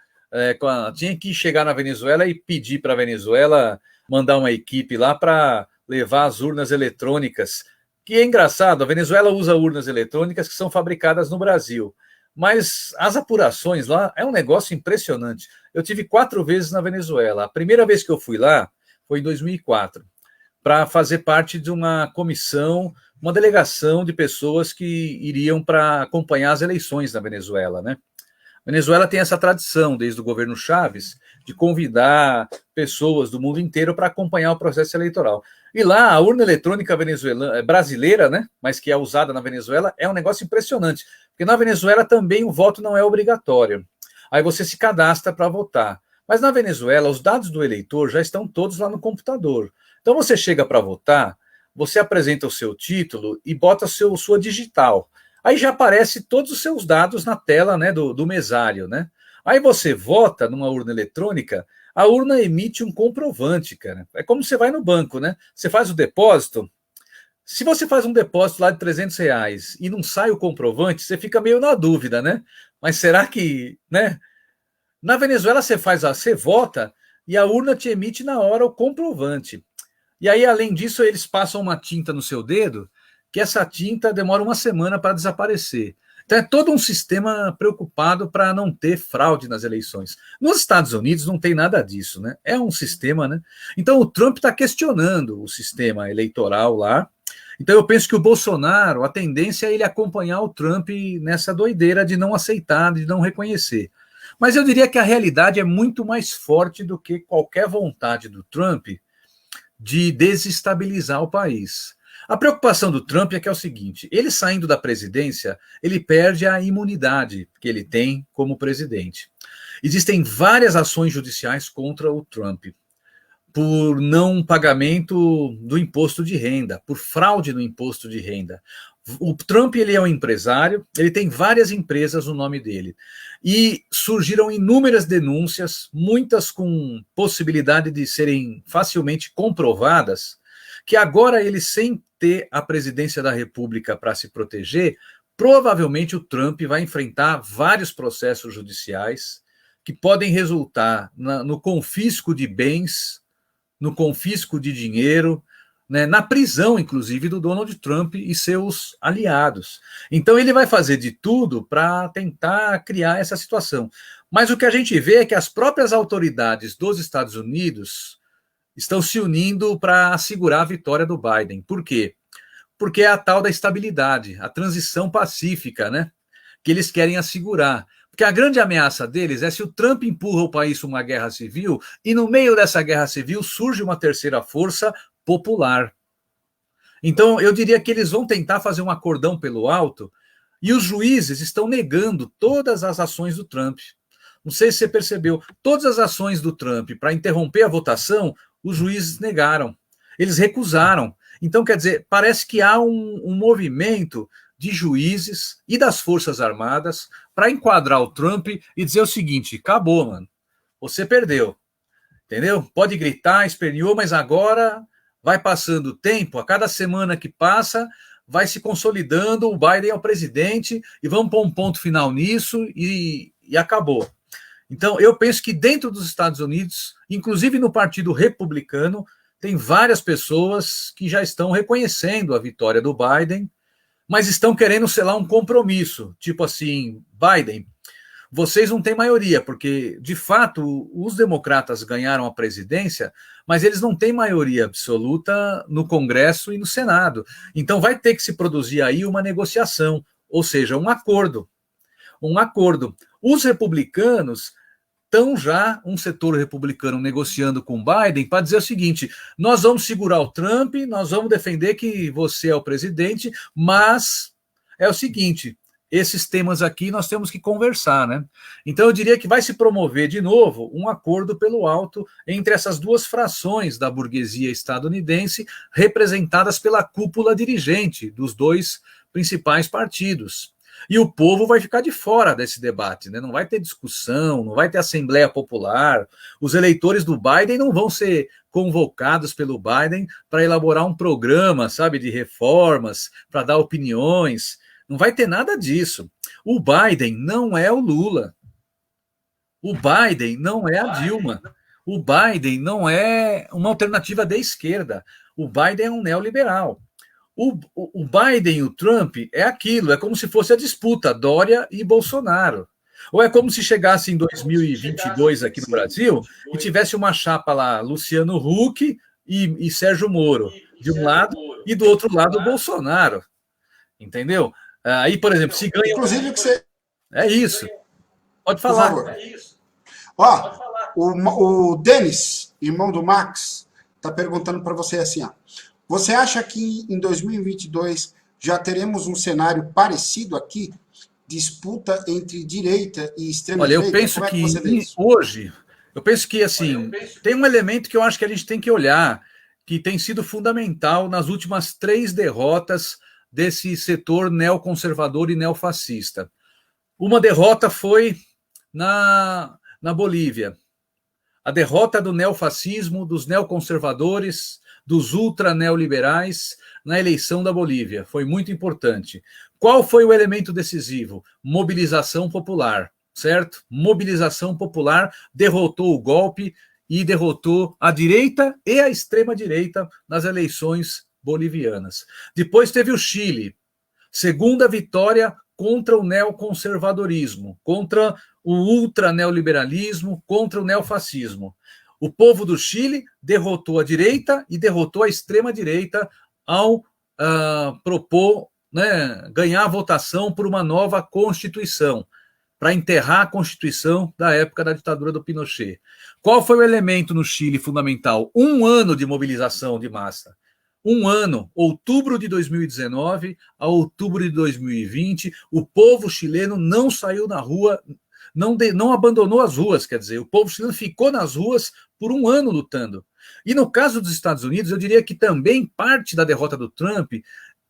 Tinha que chegar na Venezuela e pedir para a Venezuela mandar uma equipe lá para levar as urnas eletrônicas. Que é engraçado, a Venezuela usa urnas eletrônicas que são fabricadas no Brasil. Mas as apurações lá é um negócio impressionante. Eu tive 4 vezes na Venezuela. A primeira vez que eu fui lá foi em 2004, para fazer parte de uma comissão, uma delegação de pessoas que iriam para acompanhar as eleições na Venezuela, né? A Venezuela tem essa tradição, desde o governo Chávez, de convidar pessoas do mundo inteiro para acompanhar o processo eleitoral. E lá, a urna eletrônica brasileira, né, mas que é usada na Venezuela, é um negócio impressionante. Porque na Venezuela também o voto não é obrigatório. Aí você se cadastra para votar. Mas na Venezuela, os dados do eleitor já estão todos lá no computador. Então você chega para votar, você apresenta o seu título e bota sua digital. Aí já aparece todos os seus dados na tela, né, do mesário, né? Aí você vota numa urna eletrônica, a urna emite um comprovante, cara. É como você vai no banco, né? Você faz o depósito. Se você faz um depósito lá de R$ 300 e não sai o comprovante, você fica meio na dúvida, né? Mas será que, né? Na Venezuela você vota e a urna te emite na hora o comprovante. E aí, além disso, eles passam uma tinta no seu dedo que essa tinta demora uma semana para desaparecer. Então é todo um sistema preocupado para não ter fraude nas eleições. Nos Estados Unidos não tem nada disso, né? É um sistema, né? Então o Trump está questionando o sistema eleitoral lá. Então eu penso que o Bolsonaro, a tendência é ele acompanhar o Trump nessa doideira de não aceitar, de não reconhecer. Mas eu diria que a realidade é muito mais forte do que qualquer vontade do Trump de desestabilizar o país. A preocupação do Trump é que é o seguinte: ele saindo da presidência, ele perde a imunidade que ele tem como presidente. Existem várias ações judiciais contra o Trump por não pagamento do imposto de renda, por fraude no imposto de renda. O Trump, ele é um empresário, ele tem várias empresas no nome dele. E surgiram inúmeras denúncias, muitas com possibilidade de serem facilmente comprovadas, que agora ele, sem ter a presidência da República para se proteger, provavelmente o Trump vai enfrentar vários processos judiciais que podem resultar no confisco de bens, no confisco de dinheiro, né, na prisão, inclusive, do Donald Trump e seus aliados. Então ele vai fazer de tudo para tentar criar essa situação. Mas o que a gente vê é que as próprias autoridades dos Estados Unidos estão se unindo para assegurar a vitória do Biden. Por quê? Porque é a tal da estabilidade, a transição pacífica, né, que eles querem assegurar. Porque a grande ameaça deles é se o Trump empurra o país para uma guerra civil e no meio dessa guerra civil surge uma terceira força popular. Então, eu diria que eles vão tentar fazer um acordão pelo alto e os juízes estão negando todas as ações do Trump. Não sei se você percebeu, todas as ações do Trump para interromper a votação, os juízes negaram. Eles recusaram. Então, quer dizer, parece que há um movimento de juízes e das Forças Armadas para enquadrar o Trump e dizer o seguinte: acabou, mano. Você perdeu. Entendeu? Pode gritar, esperneou, mas agora vai passando o tempo, a cada semana que passa, vai se consolidando, o Biden é o presidente e vamos pôr um ponto final nisso e acabou. Então, eu penso que dentro dos Estados Unidos, inclusive no Partido Republicano, tem várias pessoas que já estão reconhecendo a vitória do Biden, mas estão querendo selar um compromisso, tipo assim: Biden, vocês não têm maioria, porque, de fato, os democratas ganharam a presidência, mas eles não têm maioria absoluta no Congresso e no Senado. Então vai ter que se produzir aí uma negociação, ou seja, um acordo. Um acordo. Os republicanos estão já, um setor republicano negociando com Biden para dizer o seguinte: nós vamos segurar o Trump, nós vamos defender que você é o presidente, mas é o seguinte, esses temas aqui nós temos que conversar, né? Então eu diria que vai se promover de novo um acordo pelo alto entre essas duas frações da burguesia estadunidense, representadas pela cúpula dirigente dos dois principais partidos. E o povo vai ficar de fora desse debate, né? Não vai ter discussão, não vai ter Assembleia Popular. Os eleitores do Biden não vão ser convocados pelo Biden para elaborar um programa, sabe, de reformas, para dar opiniões. Não vai ter nada disso. O Biden não é o Lula. O Biden não é a Dilma. O Biden não é uma alternativa de esquerda. O Biden é um neoliberal. O Biden e o Trump é aquilo, é como se fosse a disputa Dória e Bolsonaro. Ou é como se chegasse em 2022 aqui no Brasil e tivesse uma chapa lá, Luciano Huck e Sérgio Moro, de um lado, e do outro lado o Bolsonaro. Entendeu? Aí, por exemplo, se ganha... Inclusive, que você... É isso. Pode falar. Por favor. Ó, o Denis, irmão do Max, está perguntando para você assim, ó. Você acha que em 2022 já teremos um cenário parecido aqui? Disputa entre direita e extrema-direita? Olha, eu penso que hoje, eu penso que assim, tem um elemento que eu acho que a gente tem que olhar, que tem sido fundamental nas últimas 3 derrotas desse setor neoconservador e neofascista. Uma derrota foi na Bolívia. A derrota do neofascismo, dos neoconservadores, dos ultra-neoliberais na eleição da Bolívia. Foi muito importante. Qual foi o elemento decisivo? Mobilização popular, certo? Mobilização popular derrotou o golpe e derrotou a direita e a extrema-direita nas eleições bolivianas. Depois teve o Chile, segunda vitória contra o neoconservadorismo, contra o ultraneoliberalismo, contra o neofascismo. O povo do Chile derrotou a direita e derrotou a extrema-direita ao propor, né, ganhar a votação por uma nova Constituição, para enterrar a Constituição da época da ditadura do Pinochet. Qual foi o elemento no Chile fundamental? 1 ano de mobilização de massa. 1 ano, outubro de 2019 a outubro de 2020, o povo chileno não saiu na rua, não abandonou as ruas, quer dizer, o povo chileno ficou nas ruas por 1 ano lutando. E no caso dos Estados Unidos, eu diria que também parte da derrota do Trump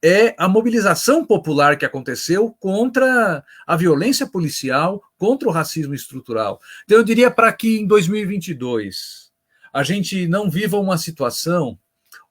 é a mobilização popular que aconteceu contra a violência policial, contra o racismo estrutural. Então, eu diria para que em 2022 a gente não viva uma situação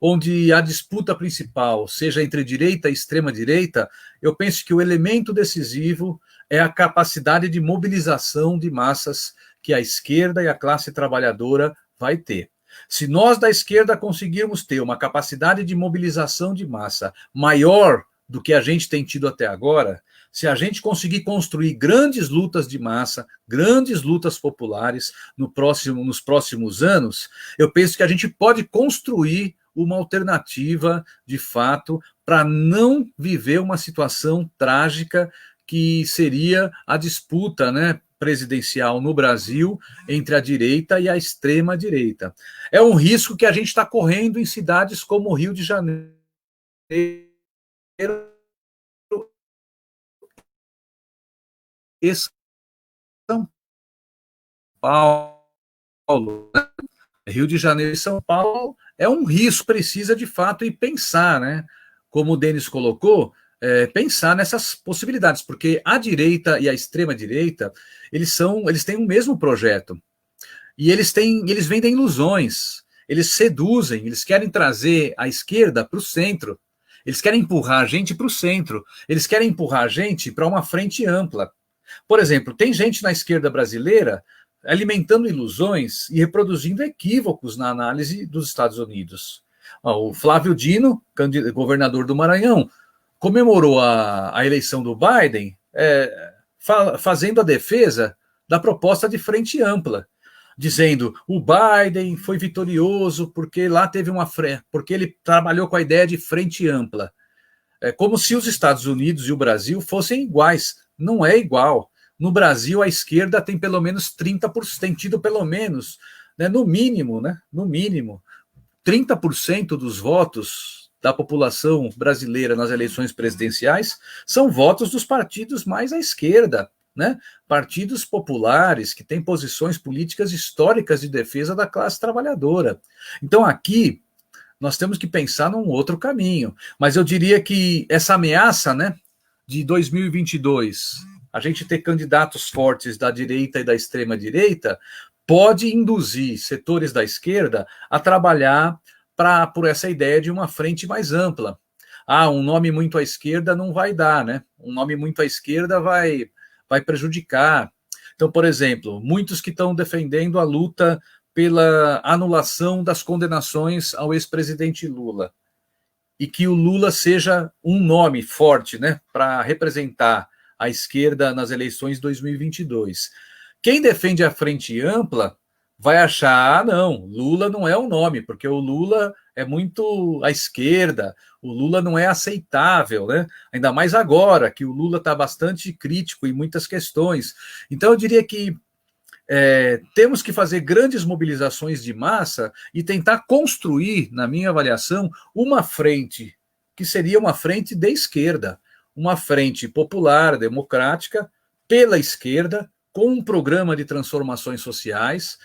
onde a disputa principal seja entre direita e extrema-direita. Eu penso que o elemento decisivo é a capacidade de mobilização de massas que a esquerda e a classe trabalhadora vai ter. Se nós da esquerda conseguirmos ter uma capacidade de mobilização de massa maior do que a gente tem tido até agora, se a gente conseguir construir grandes lutas de massa, grandes lutas populares nos próximos anos, eu penso que a gente pode construir uma alternativa, de fato, para não viver uma situação trágica que seria a disputa, né, presidencial no Brasil entre a direita e a extrema-direita. É um risco que a gente está correndo em cidades como o Rio de Janeiro e São Paulo. Rio de Janeiro e São Paulo é um risco, precisa de fato ir pensar, né? Como o Denis colocou, pensar nessas possibilidades, porque a direita e a extrema-direita, eles têm o mesmo projeto. E eles vendem ilusões, eles seduzem, eles querem trazer a esquerda para o centro, eles querem empurrar a gente para o centro, eles querem empurrar a gente para uma frente ampla. Por exemplo, tem gente na esquerda brasileira alimentando ilusões e reproduzindo equívocos na análise dos Estados Unidos. O Flávio Dino, governador do Maranhão, comemorou a eleição do Biden fazendo a defesa da proposta de frente ampla, dizendo o Biden foi vitorioso porque lá teve porque ele trabalhou com a ideia de frente ampla. É como se os Estados Unidos e o Brasil fossem iguais. Não é igual. No Brasil, a esquerda tem pelo menos 30%, tem tido pelo menos, né, no mínimo, 30% dos votos da população brasileira nas eleições presidenciais são votos dos partidos mais à esquerda, né? Partidos populares que têm posições políticas históricas de defesa da classe trabalhadora. Então, aqui, nós temos que pensar num outro caminho. Mas eu diria que essa ameaça, né, de 2022, a gente ter candidatos fortes da direita e da extrema-direita, pode induzir setores da esquerda a trabalhar por essa ideia de uma frente mais ampla. Um nome muito à esquerda não vai dar, né? Um nome muito à esquerda vai prejudicar. Então, por exemplo, muitos que estão defendendo a luta pela anulação das condenações ao ex-presidente Lula, e que o Lula seja um nome forte, né, para representar a esquerda nas eleições de 2022. Quem defende a frente ampla vai achar, não, Lula não é o nome, porque o Lula é muito à esquerda, o Lula não é aceitável, né? Ainda mais agora, que o Lula está bastante crítico em muitas questões. Então, eu diria que temos que fazer grandes mobilizações de massa e tentar construir, na minha avaliação, uma frente que seria uma frente de esquerda, uma frente popular, democrática, pela esquerda, com um programa de transformações sociais,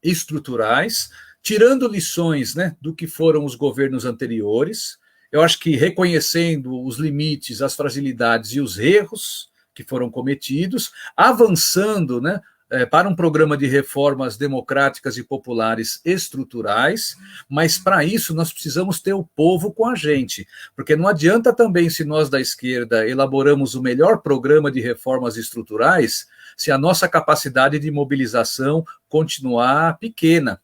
estruturais, tirando lições, né, do que foram os governos anteriores. Eu acho que reconhecendo os limites, as fragilidades e os erros que foram cometidos, avançando, né, para um programa de reformas democráticas e populares estruturais, mas para isso nós precisamos ter o povo com a gente, porque não adianta também, se nós da esquerda elaboramos o melhor programa de reformas estruturais, se a nossa capacidade de mobilização continuar pequena.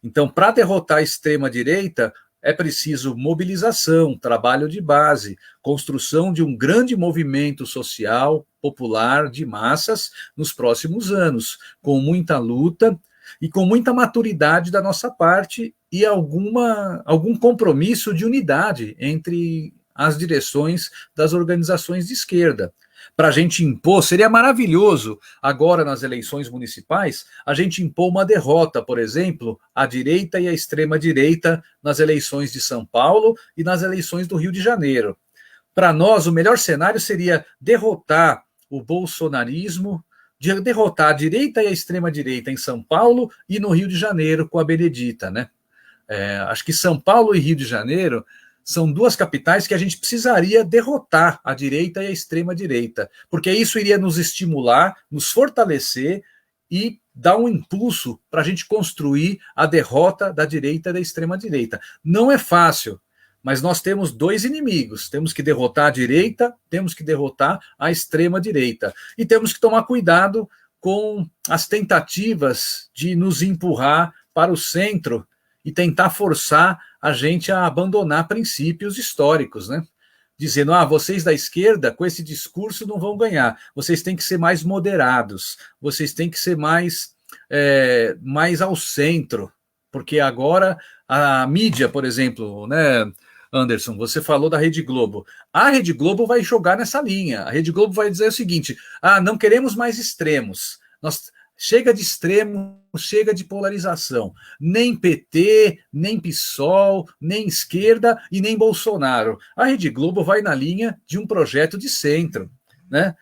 Então, para derrotar a extrema-direita, é preciso mobilização, trabalho de base, construção de um grande movimento social, popular, de massas, nos próximos anos, com muita luta e com muita maturidade da nossa parte e algum compromisso de unidade entre as direções das organizações de esquerda. Para a gente impor, seria maravilhoso, agora nas eleições municipais, a gente impor uma derrota, por exemplo, à direita e à extrema-direita nas eleições de São Paulo e nas eleições do Rio de Janeiro. Para nós, o melhor cenário seria derrotar o bolsonarismo, derrotar a direita e a extrema-direita em São Paulo e no Rio de Janeiro com a Benedita, né? Acho que São Paulo e Rio de Janeiro são duas capitais que a gente precisaria derrotar a direita e a extrema-direita, porque isso iria nos estimular, nos fortalecer e dar um impulso para a gente construir a derrota da direita e da extrema-direita. Não é fácil, mas nós temos dois inimigos. Temos que derrotar a direita, temos que derrotar a extrema-direita. E temos que tomar cuidado com as tentativas de nos empurrar para o centro e tentar forçar a gente a abandonar princípios históricos, né? Dizendo, vocês da esquerda, com esse discurso, não vão ganhar. Vocês têm que ser mais moderados, vocês têm que ser mais ao centro, porque agora a mídia, por exemplo, né, Anderson, você falou da Rede Globo. A Rede Globo vai jogar nessa linha. A Rede Globo vai dizer o seguinte, não queremos mais extremos. Chega de extremo, chega de polarização. Nem PT, nem PSOL, nem esquerda e nem Bolsonaro. A Rede Globo vai na linha de um projeto de centro, né?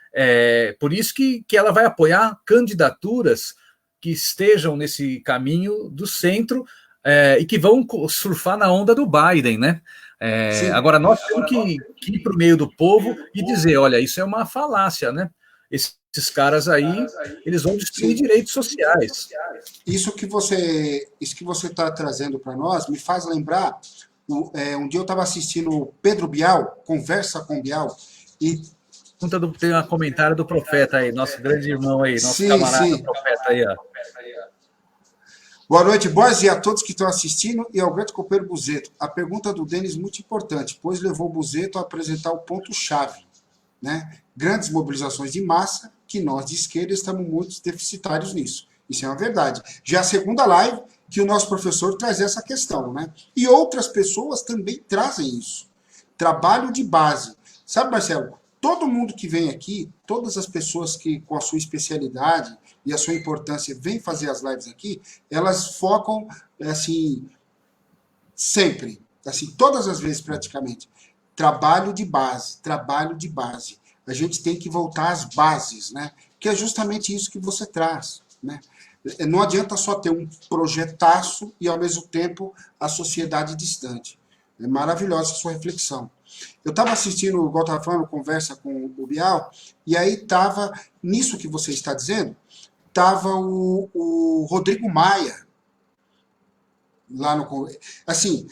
Por isso que ela vai apoiar candidaturas que estejam nesse caminho do centro e que vão surfar na onda do Biden, né? Agora, nós temos que ir para o meio do povo e dizer, olha, isso é uma falácia, né? Esses caras aí, eles vão destruir direitos sociais. Isso que você está trazendo para nós me faz lembrar, um dia eu estava assistindo o Pedro Bial, Conversa com Bial, e... Tem um comentário do Profeta aí, nosso grande irmão aí, nosso camarada Profeta aí, ó. Boa noite, boas e a todos que estão assistindo e ao grande companheiro Buzeto. A pergunta do Denis muito importante, pois levou o Buzeto a apresentar o ponto-chave, né? Grandes mobilizações de massa, que nós de esquerda estamos muito deficitários nisso. Isso é uma verdade. Já é a segunda live que o nosso professor traz essa questão, né? E outras pessoas também trazem isso. Trabalho de base. Sabe, Marcelo, todo mundo que vem aqui, todas as pessoas que com a sua especialidade e a sua importância vêm fazer as lives aqui, elas focam, assim, sempre, assim, todas as vezes praticamente, trabalho de base, trabalho de base. A gente tem que voltar às bases, né? Que é justamente isso que você traz, né? Não adianta só ter um projetaço e, ao mesmo tempo, a sociedade distante. É maravilhosa a sua reflexão. Eu estava assistindo, igual estava falando, conversa com o Bial, e aí estava, nisso que você está dizendo, estava o Rodrigo Maia, lá no... Assim,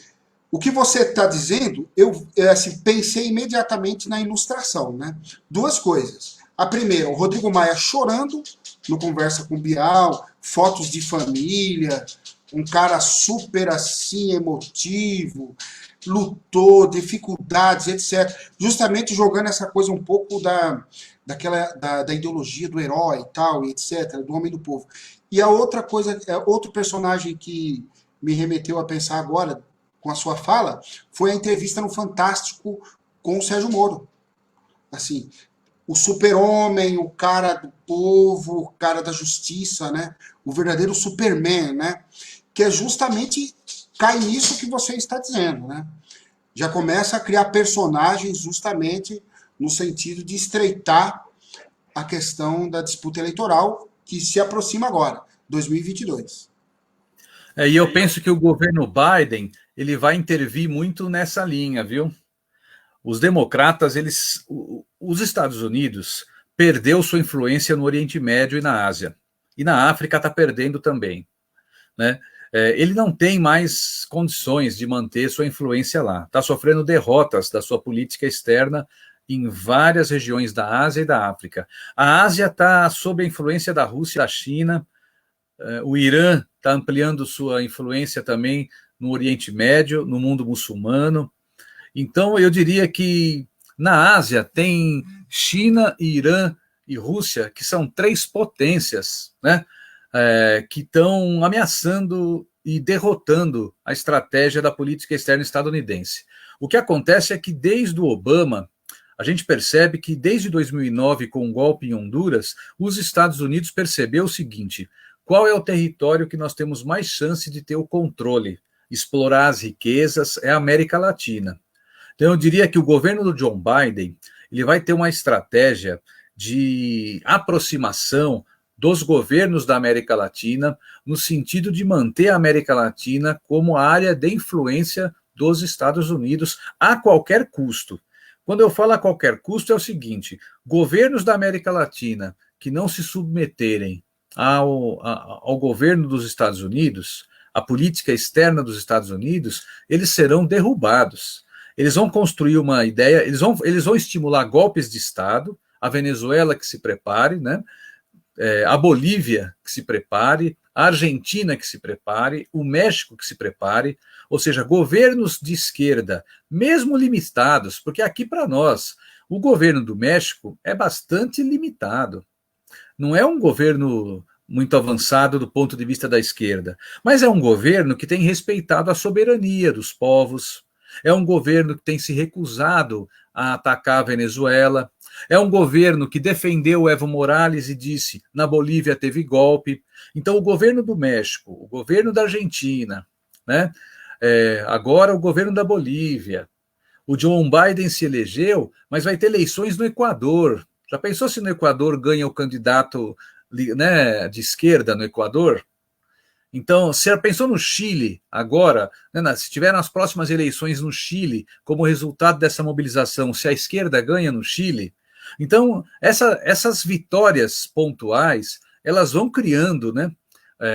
o que você está dizendo, eu assim, pensei imediatamente na ilustração, né? Duas coisas. A primeira, o Rodrigo Maia chorando no Conversa com o Bial, fotos de família, um cara super assim, emotivo, lutou, dificuldades, etc. Justamente jogando essa coisa um pouco da ideologia do herói e tal, etc., do homem do povo. E a outra coisa, outro personagem que me remeteu a pensar agora, com a sua fala, foi a entrevista no Fantástico com o Sérgio Moro. Assim, o super-homem, o cara do povo, o cara da justiça, né? O verdadeiro Superman, né? Que é justamente, cai nisso que você está dizendo, né? Já começa a criar personagens justamente no sentido de estreitar a questão da disputa eleitoral que se aproxima agora, 2022. E eu penso que o governo Biden ele vai intervir muito nessa linha, viu? Os democratas, os Estados Unidos perdeu sua influência no Oriente Médio e na Ásia. E na África está perdendo também, né? Ele não tem mais condições de manter sua influência lá. Está sofrendo derrotas da sua política externa em várias regiões da Ásia e da África. A Ásia está sob a influência da Rússia e da China. O Irã está ampliando sua influência também no Oriente Médio, no mundo muçulmano. Então, eu diria que na Ásia tem China, Irã e Rússia, que são três potências, né, que estão ameaçando e derrotando a estratégia da política externa estadunidense. O que acontece é que desde o Obama, a gente percebe que desde 2009, com o golpe em Honduras, os Estados Unidos percebeu o seguinte: qual é o território que nós temos mais chance de ter o controle, explorar as riquezas, é a América Latina. Então, eu diria que o governo do John Biden ele vai ter uma estratégia de aproximação dos governos da América Latina, no sentido de manter a América Latina como área de influência dos Estados Unidos a qualquer custo. Quando eu falo a qualquer custo, é o seguinte: governos da América Latina que não se submeterem ao governo dos Estados Unidos, à política externa dos Estados Unidos, eles serão derrubados. Eles vão construir uma ideia, eles vão estimular golpes de Estado, a Venezuela que se prepare, né? A Bolívia que se prepare, a Argentina que se prepare, o México que se prepare, ou seja, governos de esquerda, mesmo limitados, porque aqui para nós, o governo do México é bastante limitado. Não é um governo muito avançado do ponto de vista da esquerda, mas é um governo que tem respeitado a soberania dos povos, é um governo que tem se recusado a atacar a Venezuela, é um governo que defendeu o Evo Morales e disse: na Bolívia teve golpe. Então, o governo do México, o governo da Argentina, né? Agora o governo da Bolívia. O John Biden se elegeu, mas vai ter eleições no Equador. Já pensou se no Equador ganha o candidato, né, de esquerda no Equador? Então, você já pensou no Chile agora, né, se tiver nas próximas eleições no Chile, como resultado dessa mobilização, se a esquerda ganha no Chile? Então, essas vitórias pontuais, elas vão criando, né,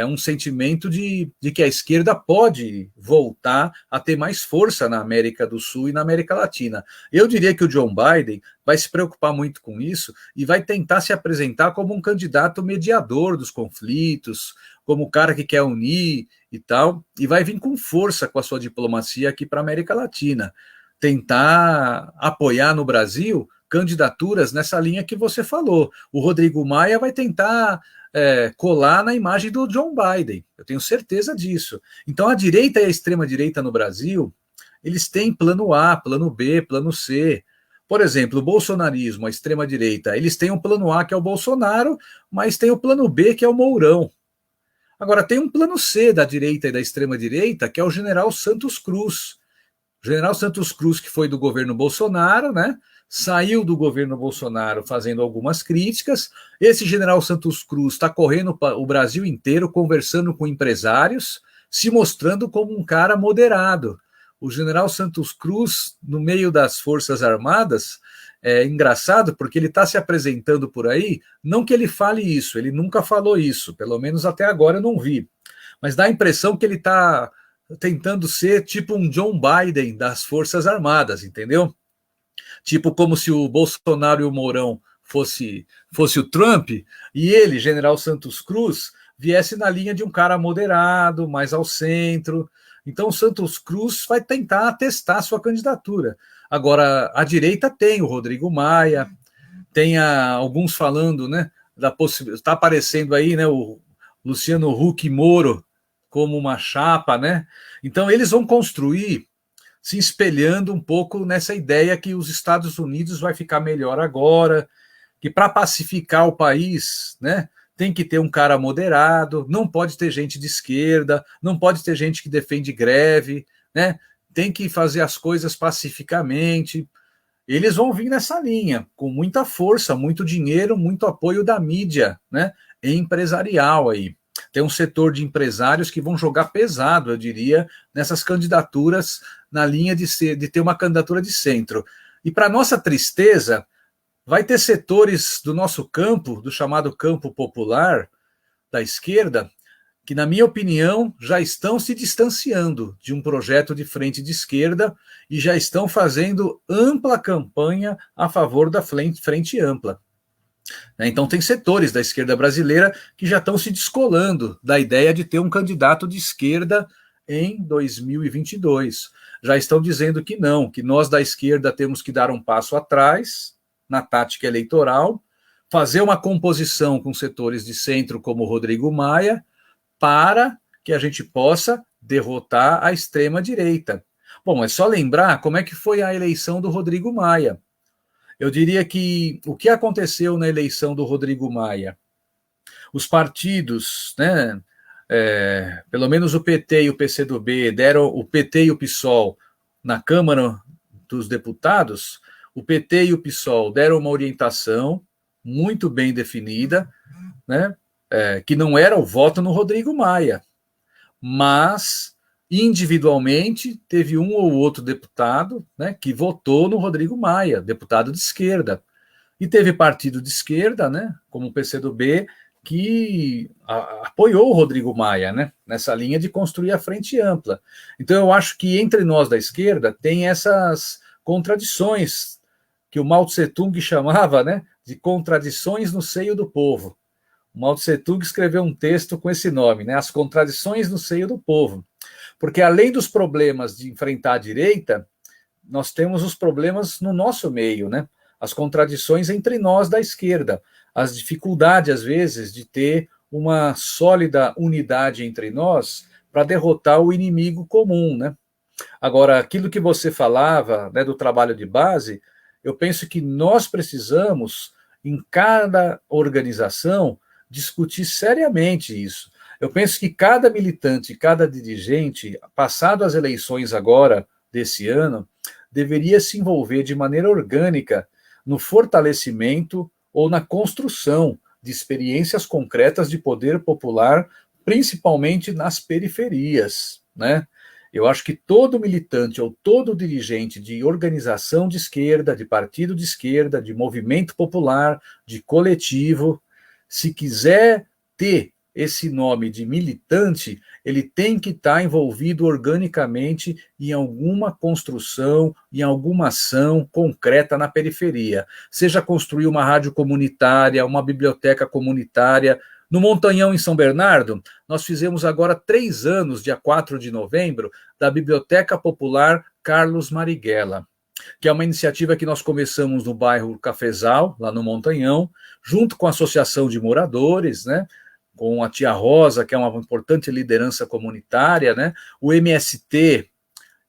um sentimento de que a esquerda pode voltar a ter mais força na América do Sul e na América Latina. Eu diria que o John Biden vai se preocupar muito com isso e vai tentar se apresentar como um candidato mediador dos conflitos, como o cara que quer unir e tal, e vai vir com força com a sua diplomacia aqui para a América Latina, tentar apoiar no Brasil candidaturas nessa linha que você falou. O Rodrigo Maia vai tentar colar na imagem do John Biden, eu tenho certeza disso. Então a direita e a extrema-direita no Brasil, eles têm plano A, plano B, plano C. Por exemplo, o bolsonarismo, a extrema-direita, eles têm um plano A, que é o Bolsonaro, mas tem o plano B, que é o Mourão. Agora, tem um plano C da direita e da extrema-direita, que é o general Santos Cruz. O general Santos Cruz, que foi do governo Bolsonaro, né? Saiu do governo Bolsonaro fazendo algumas críticas. Esse general Santos Cruz está correndo o Brasil inteiro, conversando com empresários, se mostrando como um cara moderado. O general Santos Cruz, no meio das Forças Armadas, é engraçado porque ele está se apresentando por aí, não que ele fale isso, ele nunca falou isso, pelo menos até agora eu não vi, mas dá a impressão que ele está tentando ser tipo um John Biden das Forças Armadas, entendeu? Tipo como se o Bolsonaro e o Mourão fosse o Trump, e ele, general Santos Cruz, viesse na linha de um cara moderado, mais ao centro. Então o Santos Cruz vai tentar testar sua candidatura. Agora, a direita tem o Rodrigo Maia, tem alguns falando, né, da possibilidade, está aparecendo aí, né, o Luciano Huck Moro como uma chapa, né? Então eles vão construir se espelhando um pouco nessa ideia que os Estados Unidos vai ficar melhor agora, que para pacificar o país, né, tem que ter um cara moderado, não pode ter gente de esquerda, não pode ter gente que defende greve, né? Tem que fazer as coisas pacificamente. Eles vão vir nessa linha, com muita força, muito dinheiro, muito apoio da mídia, né, empresarial aí. Tem um setor de empresários que vão jogar pesado, eu diria, nessas candidaturas, na linha de ter uma candidatura de centro. E para nossa tristeza, vai ter setores do nosso campo, do chamado campo popular, da esquerda, que, na minha opinião, já estão se distanciando de um projeto de frente de esquerda e já estão fazendo ampla campanha a favor da frente ampla. Então, tem setores da esquerda brasileira que já estão se descolando da ideia de ter um candidato de esquerda em 2022. Já estão dizendo que não, que nós da esquerda temos que dar um passo atrás na tática eleitoral, fazer uma composição com setores de centro como Rodrigo Maia, para que a gente possa derrotar a extrema-direita. Bom, é só lembrar como é que foi a eleição do Rodrigo Maia. Eu diria que o que aconteceu na eleição do Rodrigo Maia? Os partidos, né, pelo menos o PT e o PCdoB deram, o PT e o PSOL na Câmara dos Deputados, o PT e o PSOL deram uma orientação muito bem definida, né, que não era o voto no Rodrigo Maia, mas individualmente teve um ou outro deputado, né, que votou no Rodrigo Maia, deputado de esquerda, e teve partido de esquerda, né, como o PCdoB, que apoiou o Rodrigo Maia, né, nessa linha de construir a frente ampla. Então eu acho que entre nós da esquerda tem essas contradições que o Mao Tse Tung chamava, né, de contradições no seio do povo. O Mao Tse Tung escreveu um texto com esse nome, né, As Contradições no Seio do Povo. Porque além dos problemas de enfrentar a direita, nós temos os problemas no nosso meio, né? As contradições entre nós da esquerda, as dificuldades, às vezes, de ter uma sólida unidade entre nós para derrotar o inimigo comum, né? Agora, aquilo que você falava, né, do trabalho de base, eu penso que nós precisamos, em cada organização, discutir seriamente isso. Eu penso que cada militante, cada dirigente, passado as eleições agora desse ano, deveria se envolver de maneira orgânica no fortalecimento ou na construção de experiências concretas de poder popular, principalmente nas periferias, né? Eu acho que todo militante ou todo dirigente de organização de esquerda, de partido de esquerda, de movimento popular, de coletivo, se quiser ter esse nome de militante, ele tem que estar envolvido organicamente em alguma construção, em alguma ação concreta na periferia. Seja construir uma rádio comunitária, uma biblioteca comunitária. No Montanhão, em São Bernardo, nós fizemos agora 3 anos, dia 4 de novembro, da Biblioteca Popular Carlos Marighella, que é uma iniciativa que nós começamos no bairro Cafezal, lá no Montanhão, junto com a Associação de Moradores, né, com a Tia Rosa, que é uma importante liderança comunitária, né, o MST,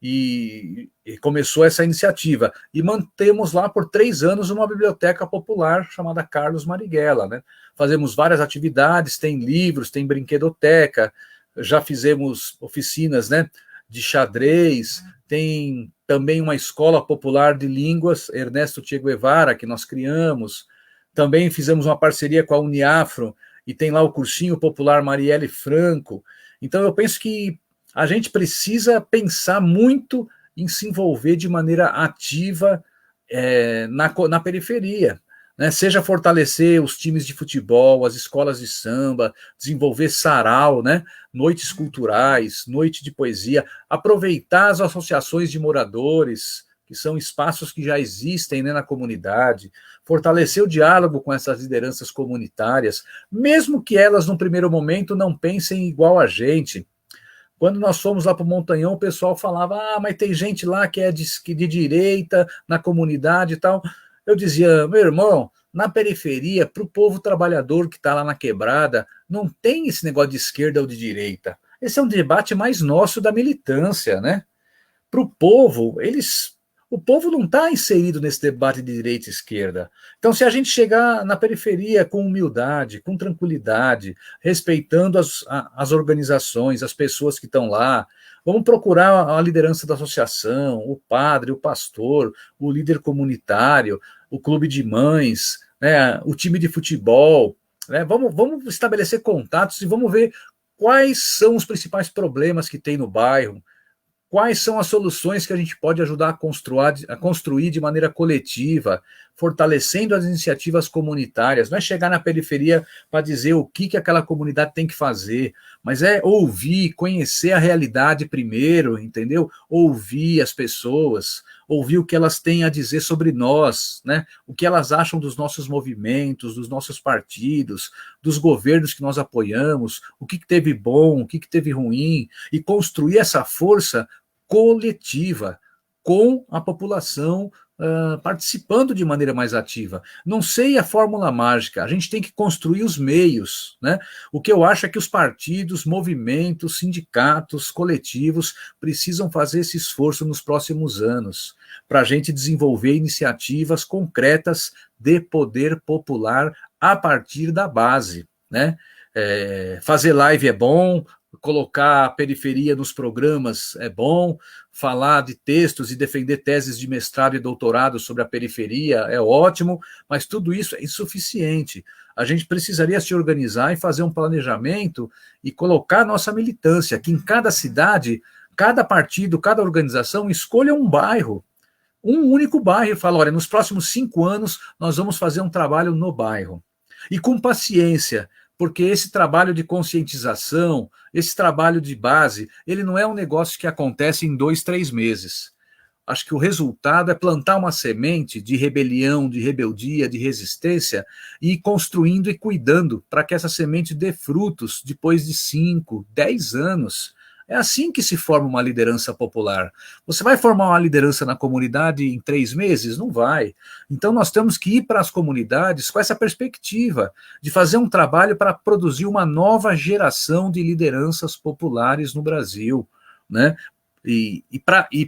e começou essa iniciativa. E mantemos lá por 3 anos uma biblioteca popular chamada Carlos Marighella, né? Fazemos várias atividades, tem livros, tem brinquedoteca, já fizemos oficinas, né, de xadrez, tem também uma escola popular de línguas, Ernesto Che Guevara, que nós criamos. Também fizemos uma parceria com a Uniafro, e tem lá o cursinho popular Marielle Franco. Então eu penso que a gente precisa pensar muito em se envolver de maneira ativa na periferia, né? Seja fortalecer os times de futebol, as escolas de samba, desenvolver sarau, né? Noites culturais, noite de poesia, aproveitar as associações de moradores, que são espaços que já existem, né, na comunidade, fortalecer o diálogo com essas lideranças comunitárias, mesmo que elas, num primeiro momento, não pensem igual a gente. Quando nós fomos lá para o Montanhão, o pessoal falava, mas tem gente lá que é de direita, na comunidade e tal. Eu dizia, meu irmão, na periferia, para o povo trabalhador que está lá na quebrada, não tem esse negócio de esquerda ou de direita. Esse é um debate mais nosso da militância, né? Para o povo, o povo não está inserido nesse debate de direita e esquerda. Então, se a gente chegar na periferia com humildade, com tranquilidade, respeitando as organizações, as pessoas que estão lá, vamos procurar a liderança da associação, o padre, o pastor, o líder comunitário, o clube de mães, né, o time de futebol, né, vamos estabelecer contatos e vamos ver quais são os principais problemas que tem no bairro, quais são as soluções que a gente pode ajudar a construir de maneira coletiva, fortalecendo as iniciativas comunitárias. Não é chegar na periferia para dizer o que aquela comunidade tem que fazer, mas é ouvir, conhecer a realidade primeiro, entendeu? Ouvir as pessoas, ouvir o que elas têm a dizer sobre nós, né? O que elas acham dos nossos movimentos, dos nossos partidos, dos governos que nós apoiamos, o que teve bom, o que teve ruim, e construir essa força coletiva com a população participando de maneira mais ativa. Não sei a fórmula mágica, a gente tem que construir os meios, né? O que eu acho é que os partidos, movimentos, sindicatos, coletivos precisam fazer esse esforço nos próximos anos para a gente desenvolver iniciativas concretas de poder popular a partir da base, né? Fazer live é bom, colocar a periferia nos programas é bom, falar de textos e defender teses de mestrado e doutorado sobre a periferia é ótimo, mas tudo isso é insuficiente. A gente precisaria se organizar e fazer um planejamento e colocar nossa militância, que em cada cidade, cada partido, cada organização escolha um bairro, um único bairro, e fala, olha, nos próximos 5 anos nós vamos fazer um trabalho no bairro. E com paciência, porque esse trabalho de conscientização, esse trabalho de base, ele não é um negócio que acontece em 2, 3 meses. Acho que o resultado é plantar uma semente de rebelião, de rebeldia, de resistência, e ir construindo e cuidando para que essa semente dê frutos depois de 5, 10 anos. É assim que se forma uma liderança popular. Você vai formar uma liderança na comunidade em 3 meses? Não vai. Então nós temos que ir para as comunidades com essa perspectiva de fazer um trabalho para produzir uma nova geração de lideranças populares no Brasil, né? E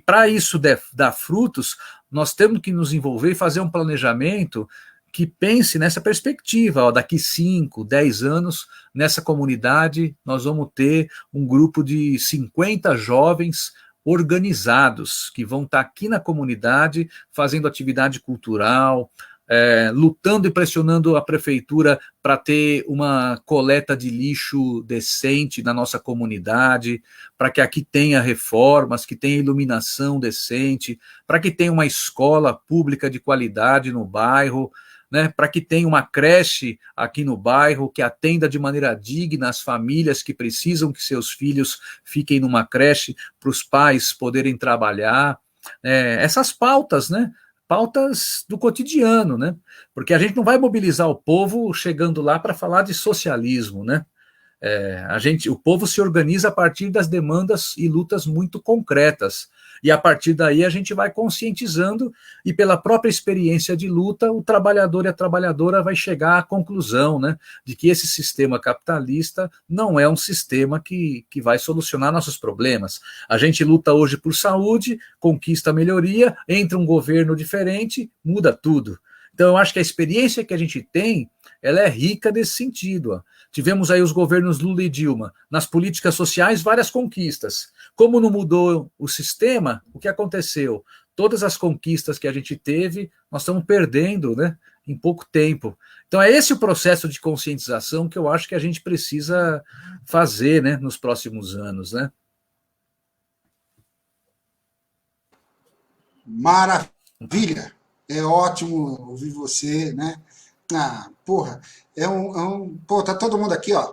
para isso dar frutos, nós temos que nos envolver e fazer um planejamento que pense nessa perspectiva, ó, daqui 5, 10 anos, nessa comunidade, nós vamos ter um grupo de 50 jovens organizados, que vão estar aqui na comunidade, fazendo atividade cultural, lutando e pressionando a prefeitura para ter uma coleta de lixo decente na nossa comunidade, para que aqui tenha reformas, que tenha iluminação decente, para que tenha uma escola pública de qualidade no bairro, né, para que tenha uma creche aqui no bairro que atenda de maneira digna as famílias que precisam que seus filhos fiquem numa creche para os pais poderem trabalhar. Essas pautas, né? Pautas do cotidiano, né? Porque a gente não vai mobilizar o povo chegando lá para falar de socialismo, né? O povo se organiza a partir das demandas e lutas muito concretas. E a partir daí a gente vai conscientizando e pela própria experiência de luta, o trabalhador e a trabalhadora vai chegar à conclusão, né, de que esse sistema capitalista não é um sistema que vai solucionar nossos problemas. A gente luta hoje por saúde, conquista a melhoria, entra um governo diferente, muda tudo. Então eu acho que a experiência que a gente tem, ela é rica nesse sentido, ó. Tivemos aí os governos Lula e Dilma, nas políticas sociais, várias conquistas. Como não mudou o sistema, o que aconteceu? Todas as conquistas que a gente teve, nós estamos perdendo, né, em pouco tempo. Então é esse o processo de conscientização que eu acho que a gente precisa fazer, né, nos próximos anos, né? Maravilha! É ótimo ouvir você, né? Porra, pô, tá todo mundo aqui, ó.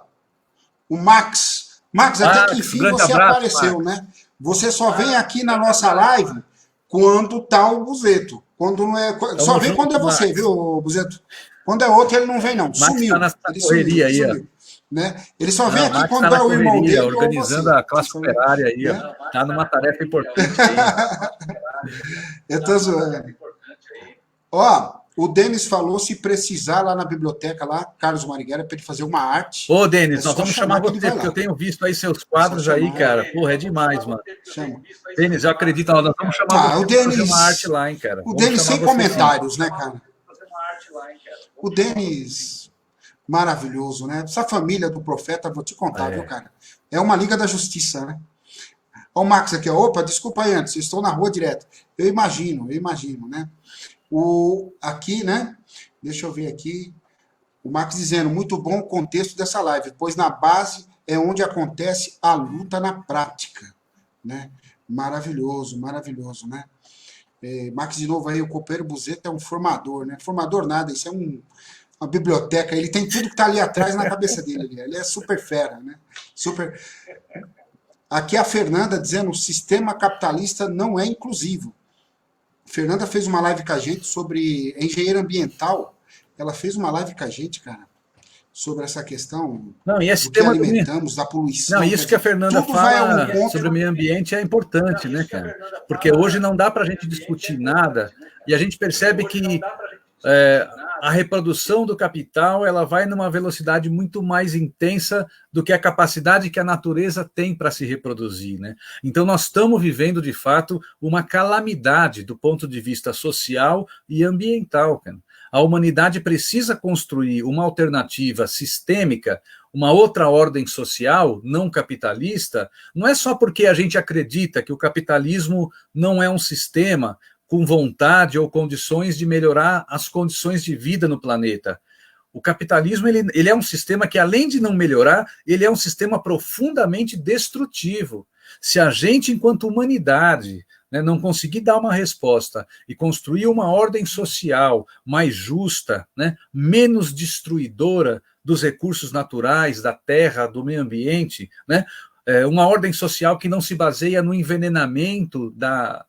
O Max, até que enfim você apareceu, né? Você só vem aqui na nossa live quando tá o Buzeto. Quando não é, só vem quando é você, viu, Buzeto? Quando é outro, ele não vem, não. Sumiu. Tá nessa correria aí, sumiu, né? Ele só vem aqui quando é o irmão dele. Organizando a classe operária aí, né? Ó. Tá numa tarefa importante aí. Eu tô zoando. Ó, o Denis falou se precisar lá na biblioteca, lá, Carlos Marighella, para ele fazer uma arte. Ô, Denis, nós vamos chamar você, porque eu tenho visto aí seus quadros aí, cara. Porra, é demais, mano. Chama. Denis, eu acredito, nós vamos chamar você para fazer uma arte lá, hein, cara. O Denis sem comentários, né, cara? O Denis, maravilhoso, né? Essa família do Profeta, vou te contar, viu, cara? É uma Liga da Justiça, né? Ó, o Max aqui, ó. Opa, desculpa aí antes, estou na rua direto. Eu imagino, né? Aqui, né? Deixa eu ver aqui. O Max dizendo, muito bom o contexto dessa live, pois na base é onde acontece a luta na prática, né? Maravilhoso, né? Max, de novo aí, o companheiro Buzeta é um formador, né? Formador nada, isso é uma biblioteca, ele tem tudo que está ali atrás na cabeça dele. Ele é super fera, né? Super. Aqui a Fernanda dizendo: o sistema capitalista não é inclusivo. A Fernanda fez uma live com a gente sobre engenheiro ambiental. Ela fez uma live com a gente, cara, sobre essa questão Não, e esse do que tema do meio... alimentamos, da Não, poluição. Quer isso que a dizer, Fernanda tudo vai ao fala encontro. sobre o meio ambiente é importante, né, cara? Porque hoje não dá para a gente discutir nada e a gente percebe que a reprodução do capital ela vai numa velocidade muito mais intensa do que a capacidade que a natureza tem para se reproduzir, né? Então nós estamos vivendo de fato uma calamidade do ponto de vista social e ambiental, cara. A humanidade precisa construir uma alternativa sistêmica, uma outra ordem social não capitalista. Não é só porque a gente acredita que o capitalismo não é um sistema com vontade ou condições de melhorar as condições de vida no planeta. O capitalismo ele é um sistema que, além de não melhorar, ele é um sistema profundamente destrutivo. Se a gente, enquanto humanidade, né, não conseguir dar uma resposta e construir uma ordem social mais justa, né, menos destruidora dos recursos naturais, da terra, do meio ambiente, né, uma ordem social que não se baseia no envenenamento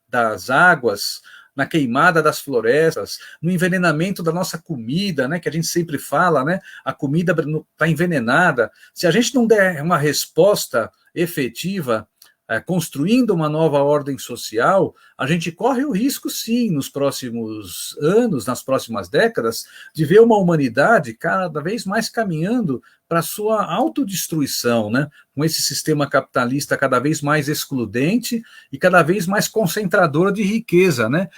das águas, na queimada das florestas, no envenenamento da nossa comida, né, que a gente sempre fala, né, a comida está envenenada. Se a gente não der uma resposta efetiva, construindo uma nova ordem social, a gente corre o risco, sim, nos próximos anos, nas próximas décadas, de ver uma humanidade cada vez mais caminhando para a sua autodestruição, né? Com esse sistema capitalista cada vez mais excludente e cada vez mais concentrador de riqueza, né?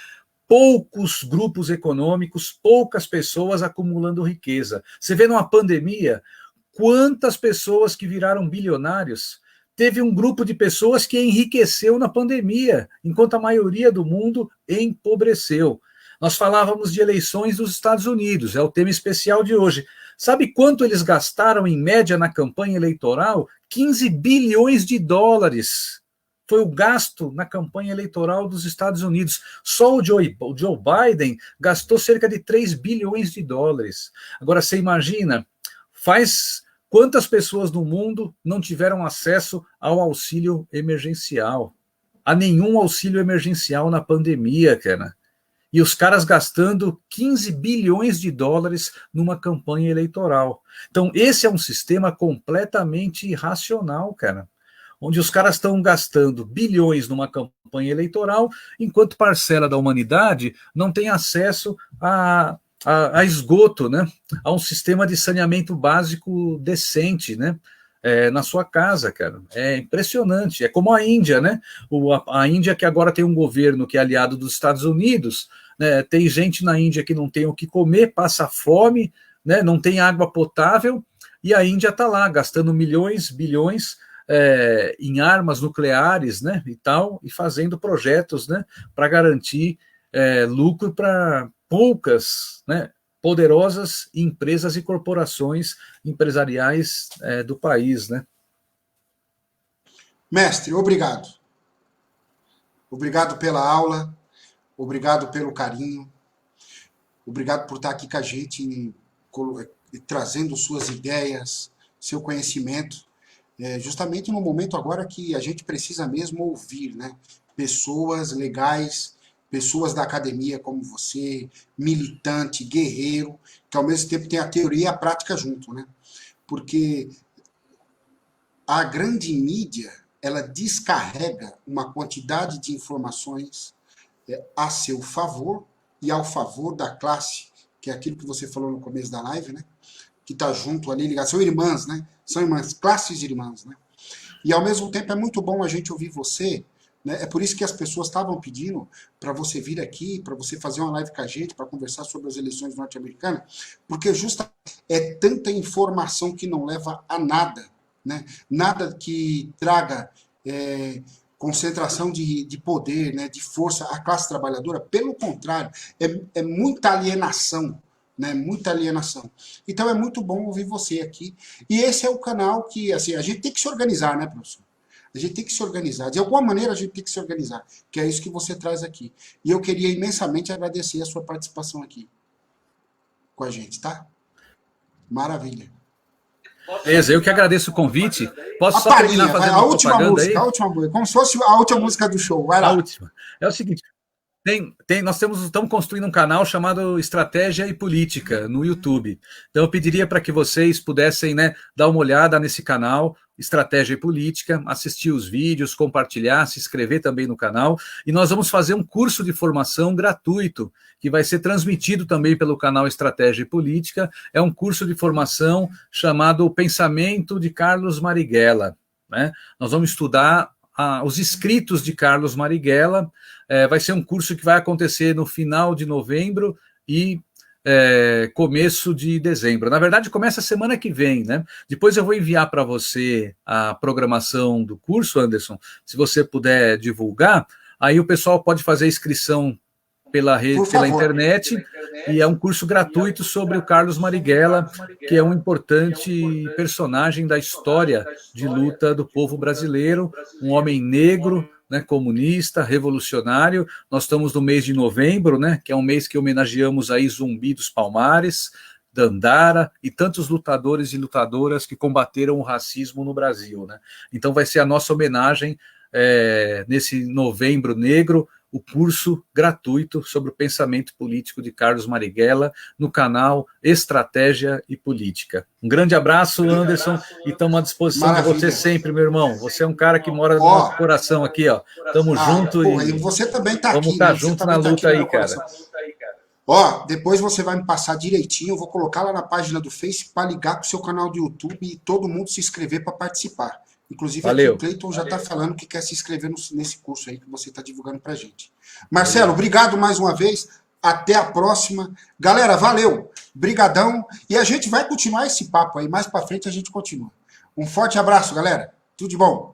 Poucos grupos econômicos, poucas pessoas acumulando riqueza. Você vê numa pandemia, quantas pessoas que viraram bilionários. Teve um grupo de pessoas que enriqueceu na pandemia, enquanto a maioria do mundo empobreceu. Nós falávamos de eleições dos Estados Unidos, é o tema especial de hoje. Sabe quanto eles gastaram em média na campanha eleitoral? 15 bilhões de dólares. Foi o gasto na campanha eleitoral dos Estados Unidos. Só o Joe Biden gastou cerca de 3 bilhões de dólares. Agora, você imagina, quantas pessoas no mundo não tiveram acesso ao auxílio emergencial? A nenhum auxílio emergencial na pandemia, cara. E os caras gastando 15 bilhões de dólares numa campanha eleitoral. Então, esse é um sistema completamente irracional, cara. Onde os caras estão gastando bilhões numa campanha eleitoral, enquanto parcela da humanidade não tem acesso a esgoto, né? A um sistema de saneamento básico decente, né? Na sua casa, cara. É impressionante. É como a Índia, né? A Índia que agora tem um governo que é aliado dos Estados Unidos, né? Tem gente na Índia que não tem o que comer, passa fome, né? Não tem água potável, e a Índia está lá gastando milhões, bilhões em armas nucleares, né? E tal, e fazendo projetos, né? Para garantir lucro para poucas, né, poderosas empresas e corporações empresariais do país, né? Mestre, obrigado. Obrigado pela aula, obrigado pelo carinho, obrigado por estar aqui com a gente, trazendo suas ideias, seu conhecimento, justamente no momento agora que a gente precisa mesmo ouvir, né? Pessoas legais, pessoas da academia como você, militante, guerreiro, que ao mesmo tempo tem a teoria e a prática junto, né? Porque a grande mídia, ela descarrega uma quantidade de informações a seu favor e ao favor da classe, que é aquilo que você falou no começo da live, né? Que está junto ali, ligado. São irmãs, né? São irmãs, classes irmãs, né? E ao mesmo tempo é muito bom a gente ouvir você, né? É por isso que as pessoas estavam pedindo para você vir aqui, para você fazer uma live com a gente, para conversar sobre as eleições norte-americanas, porque justamente é tanta informação que não leva a nada, né? Nada que traga concentração de poder, né? De força à classe trabalhadora. Pelo contrário, é muita alienação, né? Muita alienação. Então é muito bom ouvir você aqui. E esse é o canal que, assim, a gente tem que se organizar, né, professor? A gente tem que se organizar. De alguma maneira a gente tem que se organizar, que é isso que você traz aqui. E eu queria imensamente agradecer a sua participação aqui com a gente, tá? Maravilha. Beleza, eu que agradeço o convite. Posso A só palhinha, terminar vai, fazendo a uma última propaganda música, aí? a última música, como se fosse a última música do show. Vai A lá. última. É o seguinte, nós estamos construindo um canal chamado Estratégia e Política no YouTube. Então eu pediria para que vocês pudessem, né, dar uma olhada nesse canal, Estratégia e Política, assistir os vídeos, compartilhar, se inscrever também no canal. E nós vamos fazer um curso de formação gratuito, que vai ser transmitido também pelo canal Estratégia e Política. É um curso de formação chamado Pensamento de Carlos Marighella, né? Nós vamos estudar os escritos de Carlos Marighella. Vai ser um curso que vai acontecer no final de novembro e começo de dezembro. Na verdade, começa a semana que vem, né? Depois eu vou enviar para você a programação do curso, Anderson, se você puder divulgar. Aí o pessoal pode fazer a inscrição pela internet, e é um curso gratuito sobre o Carlos Marighella, que é um importante personagem da história de luta do povo brasileiro, um homem negro, né, comunista, revolucionário. Nós estamos no mês de novembro, né, que é um mês que homenageamos aí Zumbi dos Palmares, Dandara e tantos lutadores e lutadoras que combateram o racismo no Brasil, né? Então vai ser a nossa homenagem nesse novembro negro, o curso gratuito sobre o pensamento político de Carlos Marighella no canal Estratégia e Política. Um grande abraço, Anderson, e estamos à disposição. Maravilha. De você sempre, meu irmão. Você é um cara que mora no nosso coração aqui, ó. Tamo junto. E você também tá vamos aqui. Vamos estar junto na luta aí, cara. Ó, depois você vai me passar direitinho, eu vou colocar lá na página do Face para ligar com o seu canal do YouTube e todo mundo se inscrever para participar. Inclusive, aqui o Cleiton já está falando que quer se inscrever nesse curso aí que você está divulgando para a gente. Marcelo, obrigado mais uma vez. Até a próxima. Galera, valeu. Brigadão. E a gente vai continuar esse papo aí. Mais para frente a gente continua. Um forte abraço, galera. Tudo de bom.